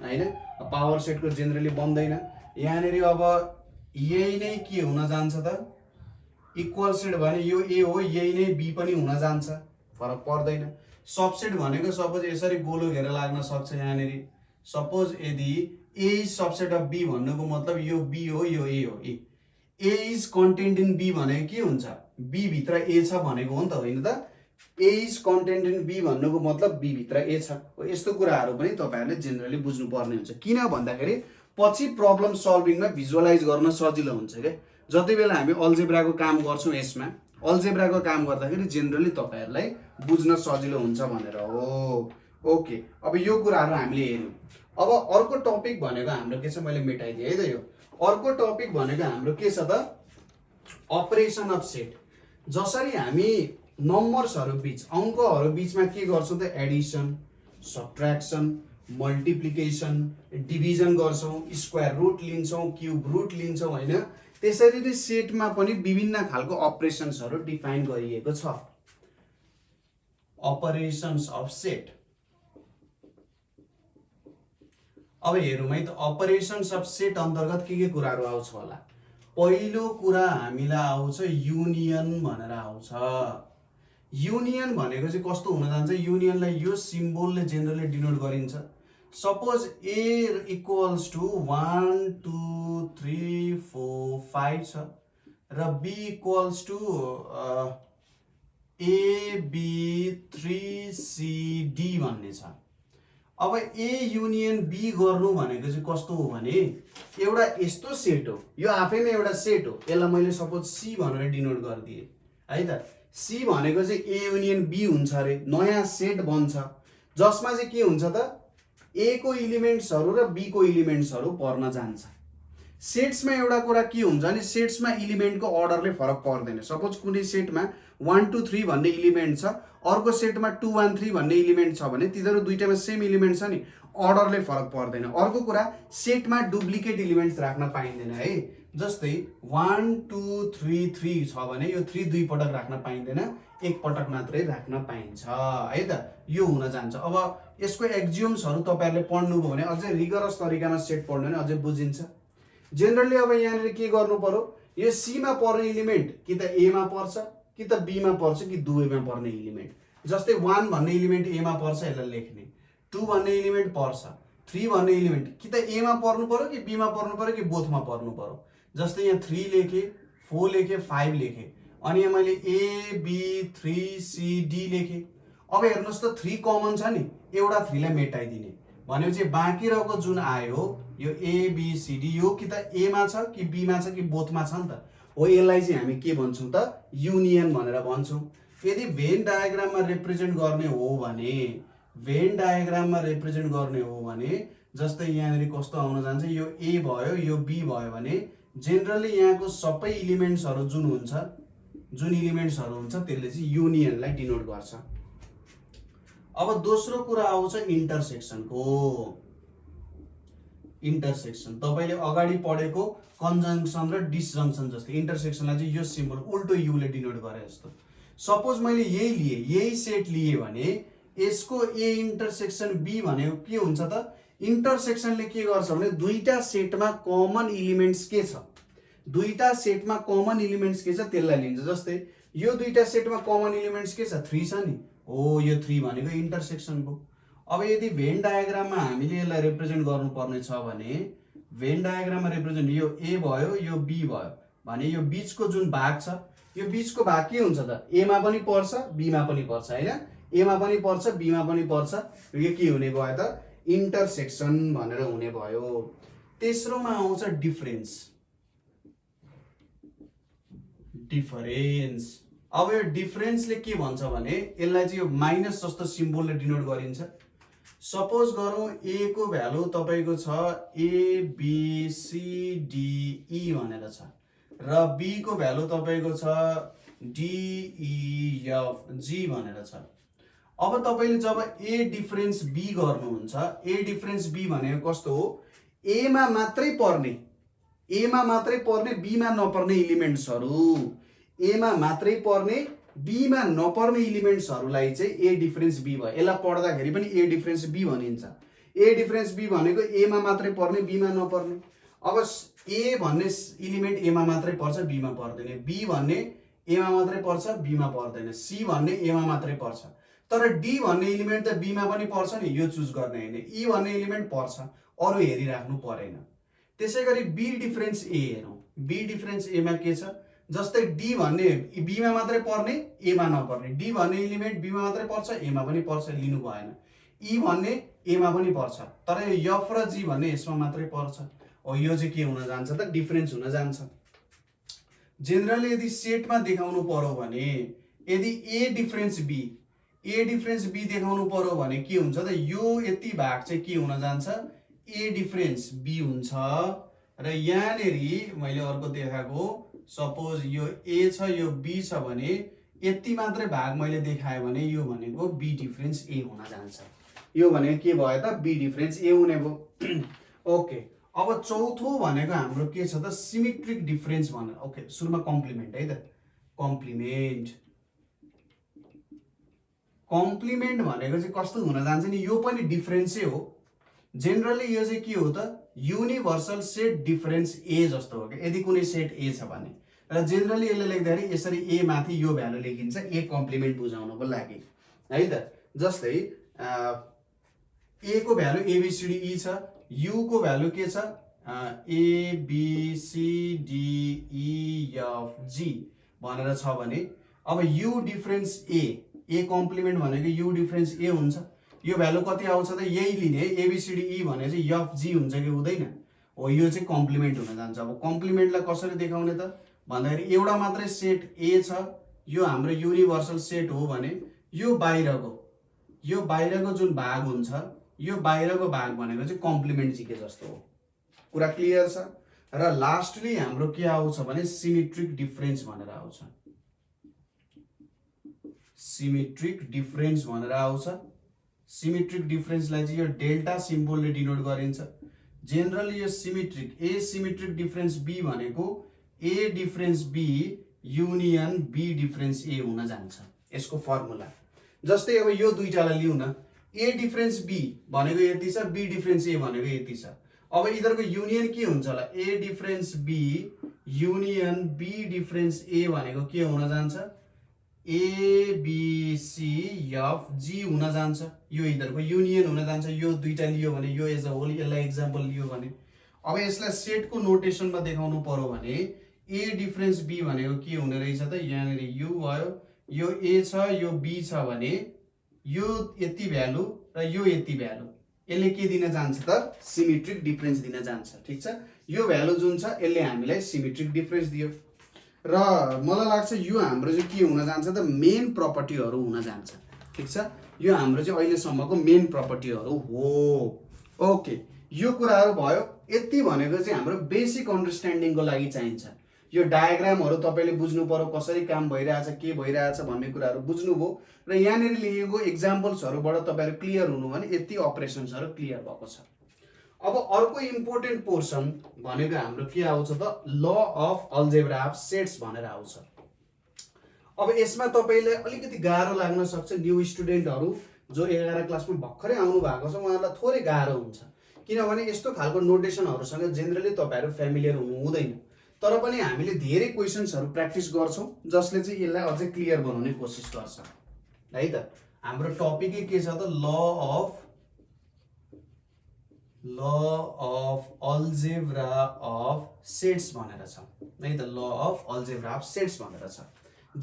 हैन। पावर सेटको जेनरली बन्दैन। यहाँनेरि अब यही नै के हुन जान्छ त इक्वल सेट भयो भने यो a हो, यही नै b पनि हुन जान्छ, फरक पर्दैन। सबसेट भनेको सपोज यसरी गोलो घेरा लाग्न सक्छ। यहाँनेरि सपोज यदि a सबसेट अफ b भन्नुको मतलब यो b हो, यो a हो। ए इज कन्टेन्ट इन बी भनेको के हुन्छ? बी भित्र ए छ भनेको हो नि त, होइन त? A is content in B भन्नुको मतलब बी भित्र ए छ। यस्तो कुराहरू पनि तपाईँहरूले जेनरली बुझ्नुपर्ने हुन्छ। किन भन्दाखेरि पछि प्रब्लम सल्भिङमा भिजुअलाइज गर्न सजिलो हुन्छ क्या। जति बेला हामी अल्जेब्राको काम गर्छौँ, यसमा अल्जेब्राको काम गर्दाखेरि जेनरली तपाईँहरूलाई बुझ्न सजिलो हुन्छ भनेर हो। ओके, अब यो कुराहरू हामीले हेर्यौँ। अब अर्को टपिक भनेको हाम्रो के छ, मैले मेटाइदिएँ है त। यो अर्को टपिक भनेको हाम्रो के छ त? Operation of set. जसरी हामी नम्बर्सहरू बिच, अङ्कहरू बिचमा के गर्छौँ त? एडिसन, सब्ट्र्याक्सन, मल्टिप्लिकेसन, डिभिजन गर्छौँ, स्क्वायर रुट लिन्छौँ, क्युब रुट लिन्छौँ, होइन? त्यसरी नै सेटमा पनि विभिन्न खालको अपरेसन्सहरू डिफाइन गरिएको छ। Operations of set. अब हेरौँ है त, अपरेसन्स अफ सेट अन्तर्गत के कुराहरू आउँछ होला? पहिलो कुरा हामीलाई आउँछ युनियन भनेर आउँछ। युनियन भनेको चाहिँ कस्तो हुन जान्छ? युनियनलाई यो सिम्बोलले जेनरली डिनोट गरिन्छ। सपोज ए इक्वल्स टु 1 2 3 4 5 छ र B equals to A B 3 C D भन्ने छ। अब ए युनियन बी गर्नु भनेको चाहिँ कस्तो हो भने एउटा यस्तो सेट हो, यो आफैमा एउटा सेट हो। यसलाई मैले सपोज सी भनेर डिनोट गरिदिएँ है त। सी भनेको चाहिँ ए युनियन बी हुन्छ अरे, नयाँ सेट बन्छ जसमा चाहिँ के हुन्छ त? ए को इलिमेन्ट्सहरू र बी को इलिमेन्ट्सहरू पर्न जान्छ। सेट्समा एउटा कुरा के हुन्छ भने सेट्समा इलिमेन्टको अर्डरले फरक पर्दैन। सपोज कुनै सेटमा 1 2 3 भन्ने इलिमेन्ट छ, अर्को सेटमा 2 1 3 भन्ने इलिमेन्ट छ भने तिनीहरू दुईटामा सेम इलिमेन्ट छ नि, अर्डरले फरक पर्दैन। अर्को कुरा, सेटमा डुप्लिकेट इलिमेन्ट्स राख्न पाइँदैन है। जस्तै 1 2 3 3 छ भने यो 3 दुई पटक राख्न पाइँदैन, एक पटक मात्रै राख्न पाइन्छ है त। यो हुन जान्छ। अब यसको एक्जियोम्सहरू तपाईँहरूले पढ्नुभयो भने अझै रिगरस तरिकामा सेट पढ्नु भने अझै बुझिन्छ। जेनरली अब यहाँनिर के गर्नु पर्यो? यो सीमा पर्ने इलिमेन्ट कि त एमा पर्छ कि त बीमा पर्छ कि दुवैमा पर्ने इलिमेन्ट। जस्तै 1 भन्ने इलिमेन्ट एमा पर्छ, यसलाई लेख्ने। 2 भन्ने इलिमेन्ट पर्छ, 3 भन्ने इलिमेन्ट कि त एमा पर्नु पर्यो कि बीमा पर्नु पर्यो कि बोथमा पर्नु पर्यो। जस्तै यहाँ 3 लेखेँ, 4 लेखेँ, 5 लेखेँ, अनि यहाँ मैले ए बी 3 सी डी लेखेँ। अब हेर्नुहोस् त 3 कमन छ नि, एउटा 3 लाई मेटाइदिने भनेपछि बाँकी रहेको जुन आयो यो ए बी सी डी, यो कि त एमा छ कि बीमा छ कि बोथमा छ नि त हो। यसलाई चाहिँ हामी के भन्छौँ त? युनियन भनेर भन्छौँ। यदि भेन डायग्राममा रिप्रेजेन्ट गर्ने हो भने, भेन डायग्राममा रिप्रेजेन्ट गर्ने हो भने जस्तै यहाँनिर कस्तो आउन जान्छ? यो ए भयो, यो बी भयो भने जेनरली यहाँको सबै इलिमेन्ट्सहरू जुन हुन्छ, जुन इलिमेन्ट्सहरू हुन्छ त्यसले चाहिँ युनियनलाई डिनोट गर्छ। अब दोस्रो कुरा आउँछ इन्टरसेक्सनको। इन्टरसेक्सन तपाईले अगाडि पढेको कन्जङ्सन र डिसजङ्सन जस्तै इन्टरसेक्सनलाई चाहिँ यो सिम्बल उल्टो युले डिनोट गरे जस्तो। सपोज मैले यही लिए, यही सेट लिए भने यसको ए इन्टरसेक्सन बी भनेको के हुन्छ त? इन्टरसेक्सनले के गर्छ भने दुईटा सेटमा कमन इलिमेन्ट्स के छ, दुईटा सेटमा कमन इलिमेन्ट्स के छ त्यसलाई लिन्छ। जस्तै यो दुईटा सेटमा कमन इलिमेन्ट्स के छ? 3 छ नि, हो यो 3 भनेको इन्टरसेक्सन भयो। अब यदि भेन डायग्राममा हामीले यसलाई रिप्रेजेन्ट गर्नुपर्ने छ भने भेन डायग्राममा रिप्रेजेन्ट यो ए भयो, यो बी भयो भने यो बीचको जुन भाग छ, यो बीचको भाग के हुन्छ त? एमा पनि पर्छ, बीमा पनि पर्छ, हैन? एमा पनि पर्छ, बीमा पनि पर्छ। यो के हुने भयो त? इन्टरसेक्सन भनेर हुने भयो। तेस्रोमा आउँछ डिफरेन्स। डिफरेन्स, अब यो डिफरेन्सले के भन्छ भने यसलाई चाहिँ यो माइनस जस्तो सिम्बोलले डिनोट गरिन्छ। सपोज गरौँ ए को भ्यालु तपाईको छ A B C D E भनेर छ र बी को भ्यालु तपाईको छ डी ई एफ जी भनेर छ। अब तपाईले जब ए डिफरेन्स बी गर्नुहुन्छ, ए डिफरेन्स बी भनेको कस्तो हो? ए मा मात्रै पर्ने, ए मा मात्रै पर्ने, बी मा नपर्ने इलिमेन्ट्सहरु, ए मा मात्रै पर्ने, बी मा नपर्ने इलिमेन्ट्सहरुलाई चाहिँ ए डिफरेन्स बी भयो। यसलाई पढ्दाखेरि पनि ए डिफरेन्स बी भनिन्छ। ए डिफरेन्स बी भनेको ए मा मात्रै पर्ने, बी मा नपर्ने। अब ए भन्ने इलिमेन्ट ए मा मात्रै पर्छ, बी मा पर्दैन। बी भन्ने ए मा मात्रै पर्छ, बी मा पर्दैन। सी भन्ने ए मा मात्रै पर्छ। तर डी भन्ने इलिमेन्ट त बी मा पनि पर्छ नि, यो चुज गर्ने हैन। ई भन्ने इलिमेन्ट पर्छ, अरु हेरिराख्नु परेन। त्यसैगरी बी डिफरेन्स ए हेरौं। बी डिफरेन्स ए मा के छ जस्तै डी भन्ने बी मा मात्रै पर्ने ए मा नपर्ने डी भन्ने एलिमेन्ट बी मा मात्रै पर्छ ए मा पनि पर्छ लिनु भएन ई भन्ने ए मा पनि पर्छ तर यो एफ र जी भन्ने यसमा मात्रै पर्छ हो यो चाहिँ के हुन जान्छ त डिफरेन्स हुन जान्छ जेनरली यदि सेटमा देखाउनु पर्यो भने यदि ए डिफरेन्स बी देखाउनु पर्यो भने के हुन्छ त यो यति भाग चाहिँ के हुन जान्छ ए डिफरेन्स बी हुन्छ र यहाँनेरि मैले अर्को देखाएको सपोज यो ए छ यो बी छ भने यति मात्रै भाग मैले देखाएँ भने यो भनेको बी डिफरेन्स ए हुन जान्छ यो भनेको के भयो त बी डिफरेन्स ए हुने भयो ओके अब चौथो भनेको हाम्रो के छ त सिमेट्रिक डिफरेन्स भनेर ओके सुरुमा कम्प्लिमेन्ट है त कम्प्लिमेन्ट भनेको चाहिँ कस्तो हुन जान्छ नि यो पनि डिफरेन्सै हो जेनरली यो चाहिँ के हो त युनिभर्सल सेट डिफरेन्स ए जस्तो हो कि यदि कुनै सेट ए छ भने र जेनरली यसले लेख्दाखेरि यसरी ए माथि यो भ्यालु लेखिन्छ ए कम्प्लिमेन्ट बुझाउनको लागि है त जस्तै ए को भ्यालु एबिसिडी छ यु को भ्यालु के छ ABCDEFG भनेर छ भने अब यु डिफरेन्स ए कम्प्लिमेन्ट भनेको यु डिफरेन्स ए हुन्छ यो भ्यालु कति आउँछ त यही लिने ABCDE भने चाहिँ एफजी हुन्छ कि हुँदैन हो यो चाहिँ कम्प्लिमेन्ट हुन जान्छ अब कम्प्लिमेन्टलाई कसरी देखाउने त भन्दाखेरि एउटा मात्रै सेट ए छ यो हाम्रो युनिभर्सल सेट हो भने यो बाहिरको जुन भाग हुन्छ यो बाहिरको भाग भनेको चाहिँ कम्प्लिमेन्ट जिके जस्तो हो कुरा क्लियर छ र लास्टली हाम्रो के आउँछ भने सिमेट्रिक डिफरेन्स भनेर आउँछ सिमेट्रिक डिफरेन्सलाई चाहिँ यो डेल्टा सिम्बलले डिनोट गरिन्छ जेनरली यो सिमेट्रिक एसिमेट्रिक डिफरेन्स बी भनेको A difference B union B difference A हुन जान्छ यसको फर्मुला जस्तै अब यो दुईटालाई लिउ न ए डिफरेन्स बी भनेको यति छ बी डिफरेन्स ए भनेको यति छ अब यिनीहरुको युनियन के हुन्छ होला A difference B union B difference A भनेको के हुन जान्छ ABCFG हुन जान्छ यो यिनीहरुको युनियन हुन जान्छ यो दुईटा लियो भने यो एज अ होल यसलाई एक्जाम्पल लियो भने अब यसलाई सेटको नोटेसनमा देखाउनु पर्यो भने ए डिफरेन्स बी भनेको के हुने रहेछ त यहाँनेर यु भयो यो ए छ यो बी छ भने यो यति भ्यालु र यो यति भ्यालु यसले के दिन जान्छ त सिमेट्रिक डिफरेन्स दिन जान्छ ठीक छ यो भ्यालु जुन छ यसले हामीलाई सिमेट्रिक डिफरेन्स दियो र मलाई लाग्छ यो हाम्रो चाहिँ के हुन जान्छ त मेन प्रपर्टीहरु हुन जान्छ ठीक छ यो हाम्रो चाहिँ अहिले सम्मको मेन प्रपर्टीहरु हो ओके यो कुराहरु भयो यति भनेको चाहिँ हाम्रो बेसिक अन्डरस्ट्यान्डिङको लागि चाहिन्छ यो डायग्रामहरु तपाईले बुझ्नु पर्यो कसरी काम भइरहेछ के भइरहेछ भन्ने कुराहरु बुझ्नुभयो र यहाँनेर लेखेको एक्जाम्पल्सहरुबाट तपाईहरु क्लियर हुनु भने यति अपरेसन्सहरु क्लियर भएको छ अब अर्को इम्पोर्टेन्ट पोर्सन भनेको हाम्रो के आउँछ त law of algebra of sets भनेर आउँछ अब यसमा तपाईले अलिकति गाह्रो लाग्न सक्छ न्यू स्टुडेन्टहरु जो 11 क्लासमा भर्खरै आउनु भएको छ उहाँहरुलाई थोरै गाह्रो हुन्छ किनभने यस्तो खालको नोटेसनहरुसँग जेनरली तपाईहरु फ्यामिलियर हुनु हुँदैन तर पनि हामीले धेरै क्वेशन्सहरु प्र्याक्टिस गर्छौं जसले चाहिँ यसलाई अझै क्लियर बनाउने कोसिस गर्छ है त हाम्रो टपिकै के छ त law of algebra of sets भनेर छ है त law of algebra of sets भनेर छ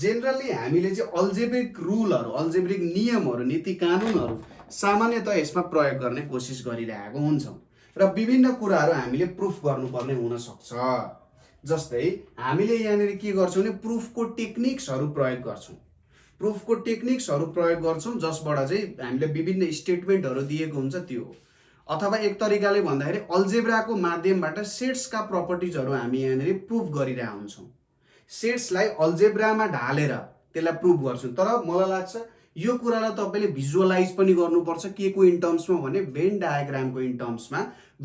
जेनरली हामीले चाहिँ अल्जेब्रिक रुलहरु अल्जेब्रिक नियमहरु नीति कानुनहरु सामान्यतः यसमा प्रयोग गर्ने कोसिस गरिरहेको हुन्छौं र विभिन्न कुराहरु हामीले प्रुफ गर्नुपर्ने हुन सक्छ जस्तै हामीले यहाँनेर के गर्छौं भने प्रुफको टेक्निक्सहरु प्रयोग गर्छौं जसबाट चाहिँ हामीले विभिन्न स्टेटमेन्टहरु दिएको हुन्छ त्यो अथवा एक तरिकाले भन्दाखेरि अल्जेब्राको माध्यमबाट सेट्सका प्रपर्टिजहरु हामी यहाँनेर प्रुफ गरिरहेका हुन्छौं सेट्सलाई अल्जेब्रामा ढालेर त्यसलाई प्रुफ गर्छौं तर मलाई लाग्छ यो कुरालाई तपाईले भिजुअलाइज पनि गर्नुपर्छ के को इन टर्म्समा भने भेन डायग्रामको इन टर्म्समा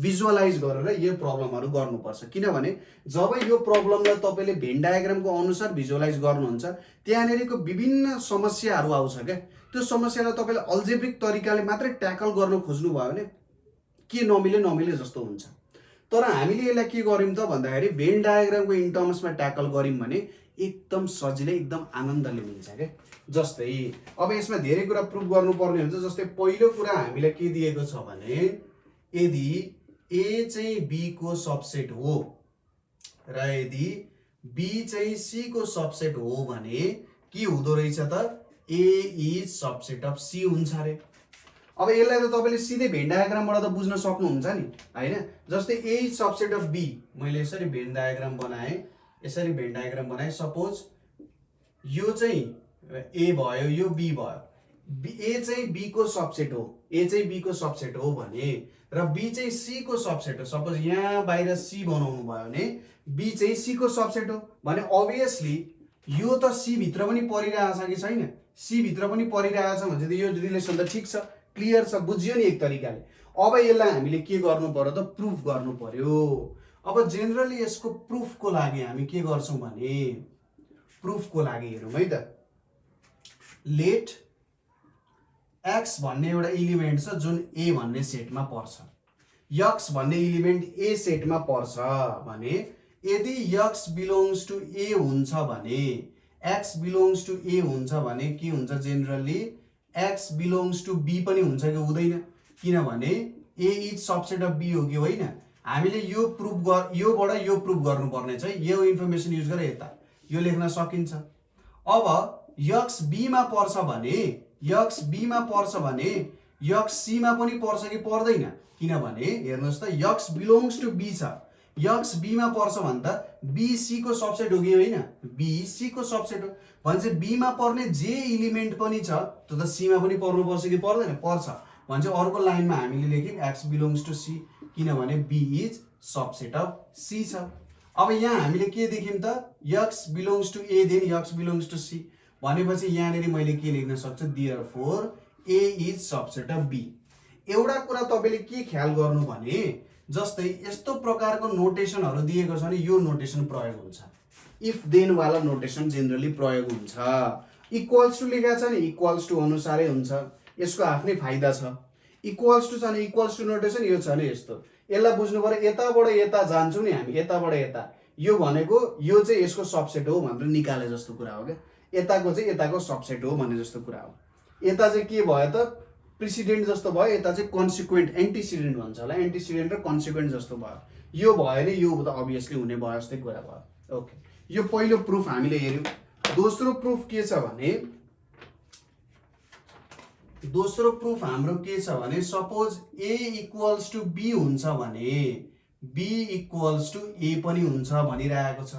भिजुअलाइज गरेर यो प्रब्लमहरु गर्नुपर्छ किनभने जब यो प्रब्लमलाई तपाईले भेन डायग्रामको अनुसार भिजुअलाइज गर्नुहुन्छ त्यहाँनेरको विभिन्न समस्याहरु आउँछ के त्यो समस्यालाई तपाईले अल्जेब्रिक तरिकाले मात्रै ट्याकल गर्न खोज्नु भयो भने के नमिले जस्तो हुन्छ तर हामीले यसलाई के गर्यौं त भन्दाखेरि भेन डायग्रामको इन टर्म्समा ट्याकल गर्यौं भने एकदम सजिलै एकदम आनन्दले मिल्छ के जस्तै अब यसमा धेरै कुरा प्रुफ गर्नुपर्ने हुन्छ जस्तै पहिलो कुरा हामीलाई के दिएको छ भने यदि ए चाहिँ बी को सबसेट हो र यदि बी चाहिँ सी को सबसेट हो भने के हुँदो रहेछ त A is subset of C हुन्छ अरे। अब यसलाई त तपाईँले सिधै भेन डायग्रामबाट त बुझ्न सक्नुहुन्छ नि हैन। जस्तै A is subset of be, मैले यसरी भेन डायग्राम बनाएँ, यसरी भेन डायग्राम बनाएँ। सपोज यो चाहिँ ए भयो, यो बी भयो, ए चाहिँ बी को सबसेट हो, ए चाहिँ बी को सबसेट हो भने र बी चाहिँ सी को सबसेट हो। सपोज यहाँ बाहिर सी बनाउनु भयो भने बी चाहिँ सी को सबसेट हो भने अभियसली यो त सी भित्र पनि परिरहेछ कि छैन, सी भित्र पनि परिरहेछ भने चाहिँ यो रिलेसन त ठिक छ, क्लियर छ, बुझ्यो नि एक तरिकाले। अब यसलाई हामीले के गर्नु पर्यो त प्रुफ गर्नु पर्यो। अब जेनरली यसको प्रुफको लागि हामी के गर्छौं भने प्रुफको लागि हेरौँ है त। लेट एक्स भन्ने एउटा इलिमेन्ट छ जुन ए भन्ने सेटमा पर्छ, यक्स भन्ने इलिमेन्ट ए सेटमा पर्छ भने यदि यक्स बिलोङ्स टु ए हुन्छ भने एक्स बिलोङ्स टु ए हुन्छ भने के हुन्छ, generally X belongs to B पनि हुन्छ कि हुँदैन, किनभने A is subset of B हो कि होइन। हामीले यो प्रुफ योबाट यो प्रुफ गर्नुपर्ने चाहिँ यो इन्फर्मेसन युज गरेर यता यो लेख्न सकिन्छ। अब यक्स बीमा पर्छ भने यक्स बीमा पर्छ भने यक्स सीमा पनि पर्छ कि पर्दैन, किनभने हेर्नुहोस् त यक्स बिलोङ्स टु बी छ, यक्स बीमा पर्छ भने त बी सी को सबसेट हो कि होइन, बी सी को सबसेट हो भने चाहिँ बीमा पर्ने जे इलिमेन्ट पनि छ त्यो त सीमा पनि पर्नुपर्छ कि पर्दैन, पर्छ भने चाहिँ अर्को लाइनमा हामीले लेख्यौँ एक्स बिलोङ्स टु सी, किनभने B is subset of C छ। अब यहाँ हामीले के देख्यौँ त X belongs to A then X belongs to C भनेपछि यहाँनिर मैले के लेख्न सक्छु, therefore A is subset of B. एउटा कुरा तपाईँले के ख्याल गर्नु भने जस्तै यस्तो प्रकारको नोटेसनहरू दिएको छ भने यो नोटेसन प्रयोग हुन्छ, इफ देन वाला नोटेसन जेनरली प्रयोग हुन्छ। इक्वल्स टु लेखेको छ नि इक्वल्स टु अनुसारै हुन्छ, यसको आफ्नै फाइदा छ। इक्वल्स टु छ भने इक्वल्स टु नोटेसन यो छ नि यस्तो, यसलाई बुझ्नु पर्यो। यताबाट यता जान्छौँ नि हामी, यताबाट यता, यो भनेको यो चाहिँ यसको सबसेट हो भनेर निकाले जस्तो कुरा हो क्या, यताको चाहिँ यताको सबसेट हो भन्ने जस्तो कुरा हो। यता चाहिँ के भयो त प्रेसिडेन्ट जस्तो भयो, यता चाहिँ कन्सिक्वेन्ट एन्टिसिडेन्ट भन्छ होला, एन्टिसिडेन्ट र कन्सिक्वेन्ट जस्तो भयो। यो भयो नि यो त अभियसली हुने भयो जस्तै कुरा भयो। ओके, यो पहिलो प्रुफ हामीले हेर्यौँ। दोस्रो प्रुफ के छ भने दोस्रो प्रुफ हाम्रो के छ भने suppose A equals to B हुन्छ भने बी इक्वल्स टु ए पनि हुन्छ भनिरहेको छ।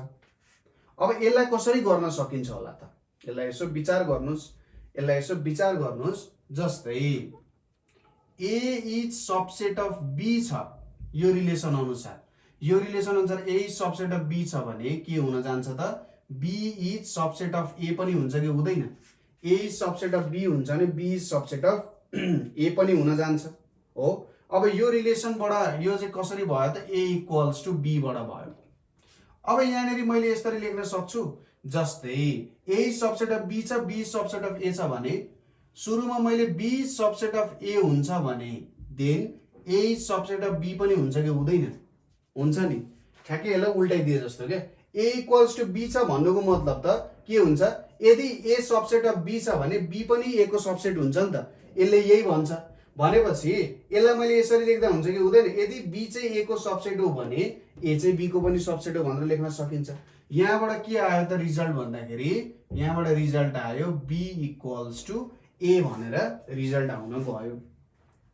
अब यसलाई कसरी गर्न सकिन्छ होला त, यसलाई यसो विचार गर्नुस्, यसलाई यसो विचार गर्नुस्। जस्तै A is subset of B छ, यो रिलेसन अनुसार, यो रिलेसन अनुसार ए इज सबसेट अफ बी छ भने के हुन जान्छ त बी इज सबसेट अफ ए पनि हुन्छ कि हुँदैन। ए इज सबसेट अफ बी हुन्छ भने बी इज सबसेट अफ ए पनि हुन जान्छ हो। अब यो रिलेसनबाट यो चाहिँ कसरी भयो त ए इक्वल्स टु बी बाट भयो। अब यहाँनिर मैले यसरी लेख्न सक्छु, जस्तै A is subset of B छ, B is subset of A छ भने सुरुमा मैले B is subset of A हुन्छ भने then A is subset of B पनि हुन्छ कि हुँदैन, हुन्छ नि। ठ्याक्कै यसलाई उल्टाइदिए जस्तो क्या, ए इक्वल्स टु बी छ भन्नुको मतलब त के हुन्छ, यदि ए सबसेट अफ बी छ भने बी पनि ए को सबसेट हुन्छ नि त, यसले यही भन्छ। भनेपछि यसलाई मैले यसरी लेख्दा हुन्छ कि हुँदैन, यदि बी चाहिँ ए को सबसेट हो भने ए चाहिँ बी को पनि सबसेट हो भनेर लेख्न सकिन्छ। यहाँबाट के आयो त रिजल्ट भन्दाखेरि यहाँबाट रिजल्ट आयो बी इक्वल्स टु ए भनेर रिजल्ट आउन गयो।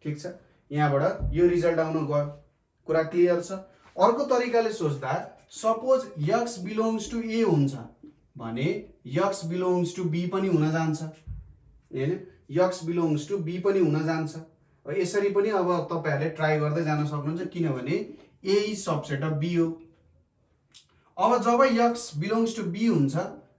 ठिक छ, यहाँबाट यो रिजल्ट आउन गयो, कुरा क्लियर छ। अर्को तरिकाले सोच्दा suppose x belongs to A हुन्छ भने यक्स बिलोङ्स टु बी पनि हुन जान्छ हैन, यक्स बिलोङ्स टु बी पनि हुन जान्छ। यसरी पनि अब तपाईहरुले ट्राई गर्दै जान सक्नुहुन्छ, किनभने A is subset of B हो। अब जब यक्स बिलोङ्स टु बी हुन्छ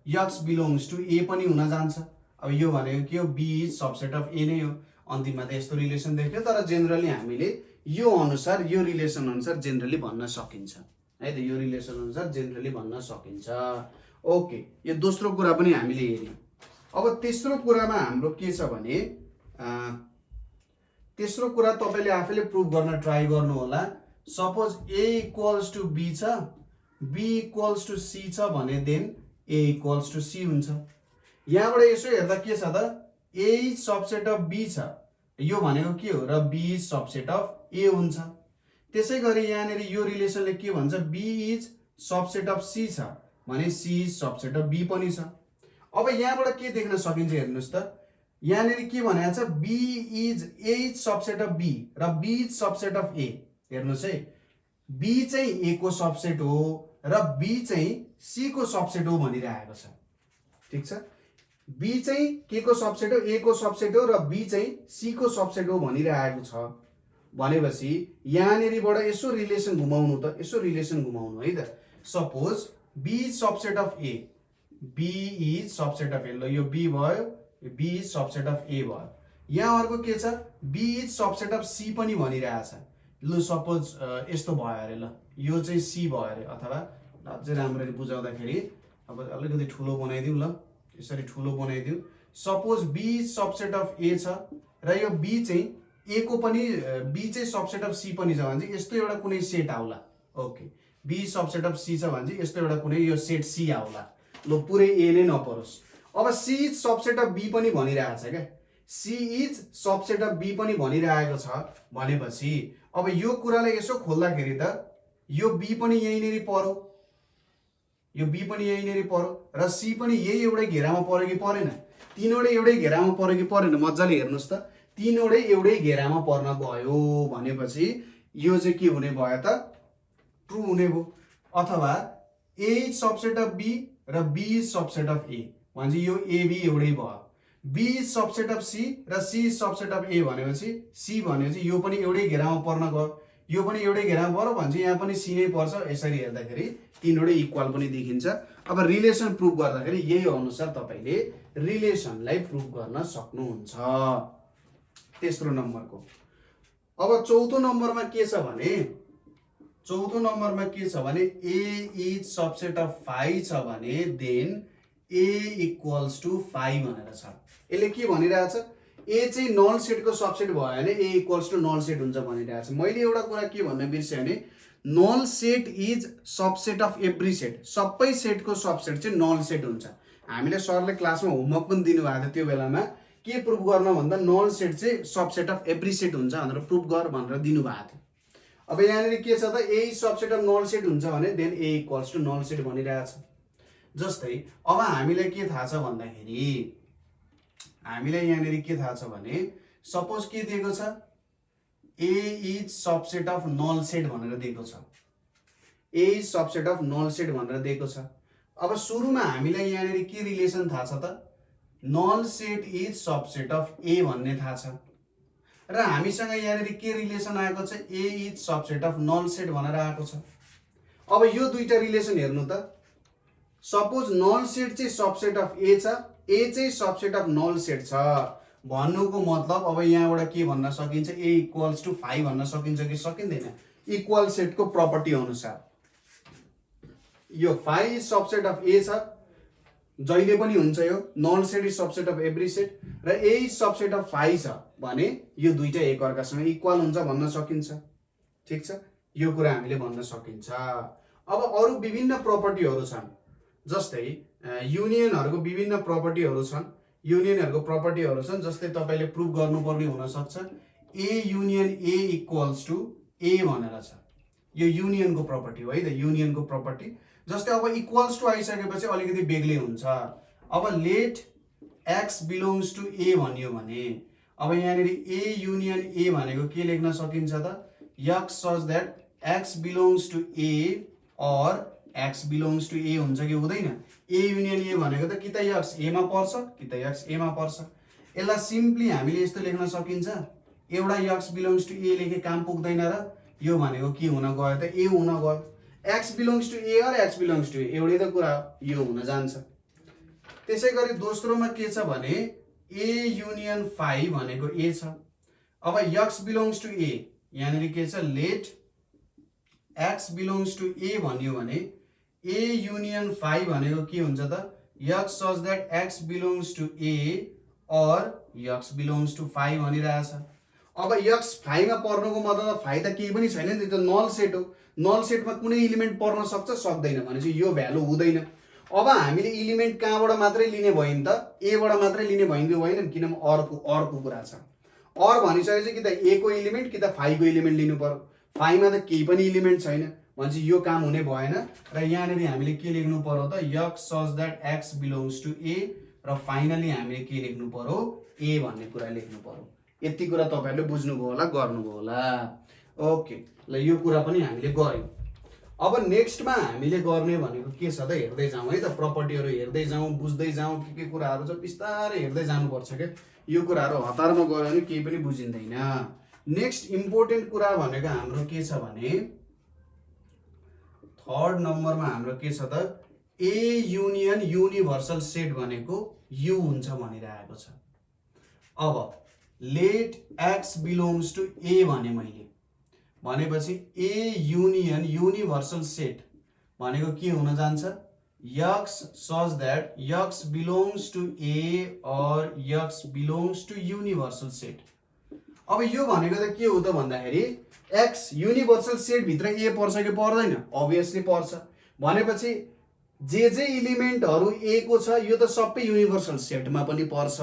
यक्स बिलोङ्स टु ए पनि हुन जान्छ। अब यो भनेको के हो, बी इज सबसेट अफ ए नै हो। अन्तिममा त यस्तो रिलेसन देख्यो, तर जेनरली हामीले यो अनुसार यो रिलेसन अनुसार जेनरली भन्न सकिन्छ है त, यो रिलेसन अनुसार जेनरली भन्न सकिन्छ। ओके, यो दोस्रो कुरा पनि हामीले हेर्यौं। अब तेस्रो कुरामा हाम्रो के छ भने तेस्रो कुरा तपाईले आफैले प्रुफ गर्न ट्राई गर्नु होला। Suppose A equals to B छ, बी इक्वल्स टु सी छ भने then A equals to C हुन्छ। यहाँबाट यसो हेर्दा के छ त, A is subset of B छ, यो भनेको के हो र B is subset of A हुन्छ। त्यसै गरी यहाँनिर यो रिलेसनले के भन्छ, B is subset of C छ भने C is subset of B पनि छ। अब यहाँबाट के देख्न सकिन्छ हेर्नुहोस् त, यहाँनिर के भनेको छ, B is A is subset of B र B is subset of A. हेर्नुहोस् है, बी चाहिँ ए को सबसेट हो र बी चाहिँ सी को सबसेट हो भनिरहेको छ। ठिक छ, बी चाहिँ के को सबसेट हो, ए को सबसेट हो र बी चाहिँ सी को सबसेट हो भनिरहेको छ भनेपछि यहाँनिरबाट यसो रिलेसन घुमाउनु त, यसो रिलेसन घुमाउनु है त। Suppose B is subset of A, B is subset of A, ल यो बी भयो, B is subset of A भयो। यहाँ अर्को के छ, B is subset of C पनि भनिरहेछ। ल सपोज यस्तो भयो अरे, ल यो चाहिँ सी भयो अरे, अथवा अझै राम्ररी बुझाउँदाखेरि अब अलिकति ठुलो बनाइदिउँ, ल यसरी ठुलो बनाइदिउँ। Suppose B is subset of A छ र यो बी चाहिँ ए को पनि, बी चाहिँ सबसेट अफ सी पनि छ भने चाहिँ यस्तो एउटा कुनै सेट आउला। Okay, B is subset of C छ भने चाहिँ यस्तो एउटा कुनै यो सेट सी आउला। ल पुरै ए नै नपरोस्। अब C is subset of B पनि भनिरहेको छ क्या, C is subset of B पनि भनिरहेको छ भनेपछि अब यो कुरालाई यसो खोल्दाखेरि त यो बी पनि यहीँनिर पर्यो, यो बी पनि यहीँनिर पर्यो र सी पनि यही एउटै घेरामा पर्यो कि परेन, तीनवटै एउटै घेरामा पर्यो कि परेन, मजाले हेर्नुहोस् त, तीनवटै एउटै घेरामा पर्न गयो भनेपछि यो चाहिँ के हुने भयो त, ट्रु हुने भयो। अथवा A is subset of B र B is subset of A भने चाहिँ यो एबी एउटै भयो। B is subset of C र C is subset of A भनेपछि सी भनेपछि यो पनि एउटै घेरामा पर्न गयो, यो पनि एउटै घेरामा पर्यो भने चाहिँ यहाँ पनि सी नै पर्छ। यसरी हेर्दाखेरि तीनवटै इक्वल पनि देखिन्छ। अब रिलेसन प्रुभ गर्दाखेरि यही अनुसार तपाईँले रिलेसनलाई प्रुभ गर्न सक्नुहुन्छ। तेस्रो नम्बरको। अब चौथो नम्बरमा के छ भने, चौथो नम्बरमा के छ भने ए इज सबसेट अफ 5 छ भने देन ए इक्वल्स टु 5 भनेर छ। यसले के भनिरहेछ, ए चाहिँ नल सेटको सबसेट भयो भने A equals to null set हुन्छ भनिरहेछ। मैले एउटा कुरा के भन्न बिर्सेँ भने null set is subset of every set, सबै सेटको सबसेट चाहिँ नल सेट हुन्छ। हामीले सरले क्लासमा होमवर्क पनि दिनुभएको थियो, त्यो बेलामा के प्रुभ गर्न भन्दा नल सेट चाहिँ सबसेट अफ एभ्री सेट हुन्छ भनेर प्रुभ गर भनेर दिनुभएको थियो। अब यहाँनिर के छ त, A is subset of null set हुन्छ भने then A equals to null set भनिरहेछ। जस्तै अब हामीलाई के थाहा छ भन्दाखेरि, हामीलाई यहाँनिर के थाहा छ भने सपोज के दिएको छ, A is subset of null set भनेर दिएको छ, A is subset of null set भनेर दिएको छ। अब सुरुमा हामीलाई यहाँनिर के रिलेसन थाहा छ त, null set is subset of A भन्ने थाहा छ र हामीसँग यहाँनिर के रिलेसन आएको छ, A is subset of null set भनेर आएको छ। अब यो दुईटा रिलेसन हेर्नु त, सपोज नल सेट चाहिँ सबसेट अफ ए छ, ए चाहिँ सबसेट अफ नल सेट छ भन्नुको मतलब अब यहाँबाट के भन्न सकिन्छ, ए इक्वल्स टु 5 भन्न सकिन्छ कि सकिँदैन, इक्वल सेटको प्रपर्टी अनुसार। यो 5 इज सबसेट अफ ए छ, जहिले पनि हुन्छ यो, null set is subset of every set र ए इज सबसेट अफ 5 छ भने यो दुईटा एकअर्कासँग इक्वल हुन्छ भन्न सकिन्छ। ठिक छ, यो कुरा हामीले भन्न सकिन्छ। अब अरू विभिन्न प्रपर्टीहरू छन्, जस्तै युनियनहरूको विभिन्न प्रपर्टीहरू छन्, युनियनहरूको प्रपर्टीहरू छन्, जस्तै तपाईँले प्रुभ गर्नुपर्ने हुनसक्छ A union A equals to A भनेर छ। यो युनियनको प्रपर्टी हो है त, युनियनको प्रपर्टी। जस्तै अब इक्वल्स टु आइसकेपछि अलिकति बेग्लै हुन्छ। अब let x belongs to A भनियो भने अब यहाँनिर ए युनियन ए भनेको के लेख्न सकिन्छ त, x such that x belongs to A or x belongs to A हुन्छ कि हुँदैन। ए युनियन ए भनेको त कि त एक्स एमा पर्छ कि त एक्स एमा पर्छ। यसलाई सिम्पली हामीले यस्तो लेख्न सकिन्छ, एउटा एक्स बिलोङ्स टु ए लेखे काम पुग्दैन र यो भनेको के हुन गयो त, ए हुन गयो। X belongs to A or x belongs to A एउटै त कुरा हो, यो हुन जान्छ। त्यसै गरी दोस्रोमा के छ भने ए युनियन 5 भनेको ए छ। अब एक्स बिलोङ्स टु ए यहाँनिर के छ, let x belongs to A भनियो भने ए युनियन 5 भनेको के हुन्छ त, x such that x belongs to A or x belongs to 5 भनिरहेछ। अब एक्स 5 मा पर्नुको मतलब 5 त केही पनि छैन नि, त्यो नल सेट हो। नल सेटमा कुनै इलिमेन्ट पर्न सक्छ सक्दैन भनेपछि यो भ्यालु हुँदैन। अब हामीले इलिमेन्ट कहाँबाट मात्रै लिने भयो नि त, एबाट मात्रै लिने भयो भएन, किनभने अर्को कुरा छ। अर भनिसकेपछि कि त ए को इलिमेन्ट कि त 5 को इलिमेन्ट लिनु पर्यो। 5 मा त केही पनि इलिमेन्ट छैन भनेपछि यो काम हुने भएन र यहाँनिर हामीले के लेख्नु पर्यो त x such that x belongs to a र फाइनली हामीले के लेख्नु पर्यो a भन्ने कुरा लेख्नु पर्यो। यति कुरा तपाईहरुले बुझ्नुभयो होला गर्नुभयो होला। ओके ल यो कुरा पनि हामीले गर्यौं। अब नेक्स्टमा हामीले गर्ने भनेको के छ त हेर्दै जाउँ है त प्रपर्टीहरु हेर्दै जाउँ बुझ्दै जाउँ के कुराहरु छ बिस्तारै हेर्दै जानुपर्छ के यो कुराहरु हतारमा गयो भने केही पनि बुझिँदैन। नेक्स्ट इम्पोर्टेन्ट कुरा भनेको हाम्रो के छ भने थर्ड नम्बरमा हाम्रो के छ त ए युनियन युनिभर्सल सेट भनेको यु हुन्छ भनिरहेको छ। अब लेट x बिलोंग्स टु ए भने मैले भनेपछि ए युनियन युनिभर्सल सेट भनेको के हुन जान्छ x such that x belongs to a or x belongs to universal set। अब यो भनेको त के हो त भन्दाखेरि x युनिभर्सल सेट भित्र a पर्छ कि पर्दैन obviously पर्छ भनेपछि जे एलिमेन्टहरु a को छ यो त सबै युनिभर्सल सेटमा पनि पर्छ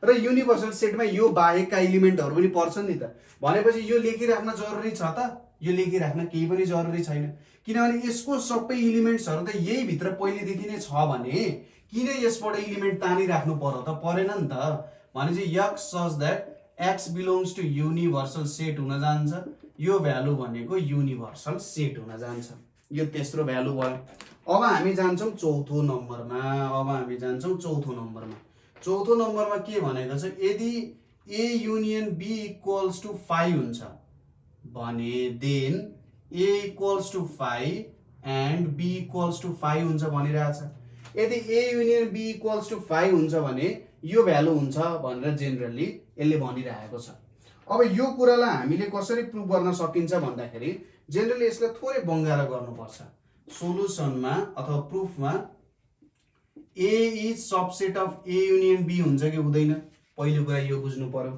र युनिभर्सल सेटमा यो बाहेकका एलिमेन्टहरु पनि पर्छन् नि त भनेपछि यो लेखिराख्न जरुरी छ त यो लेखिराख्न केही पनि जरुरी छैन किनभने यसको सबै एलिमेन्ट्सहरु त यही भित्र पहिलेदेखि नै छ भने किन यसबाट एलिमेन्ट तानी राख्नु पर्यो त परेन नि त भनेपछि x such that x belongs to universal set हुन जान्छ यो भ्यालु भनेको युनिभर्सल सेट हुन जान्छ यो तेस्रो भ्यालु भयो। अब हामी जान्छौं चौथो नम्बरमा चौथो नम्बरमा के भनेको छ यदि a union b equals to 5 हुन्छ भने then a equals to 5 and b equals to 5 हुन्छ भनिरहेछ। यदि a union b equals to 5 हुन्छ भने यो भ्यालु हुन्छ भनेर जेनरली यसले भनिरहेको छ। अब यो कुरालाई हामीले कसरी प्रुभ गर्न सकिन्छ भन्दाखेरि जेनरली यसलाई थोरै बङ्गारा गर्नुपर्छ। सोलुसनमा अथवा प्रुफमा a is subset of a union b हुन्छ कि हुँदैन पहिलो कुरा यो बुझ्नु पर्यो।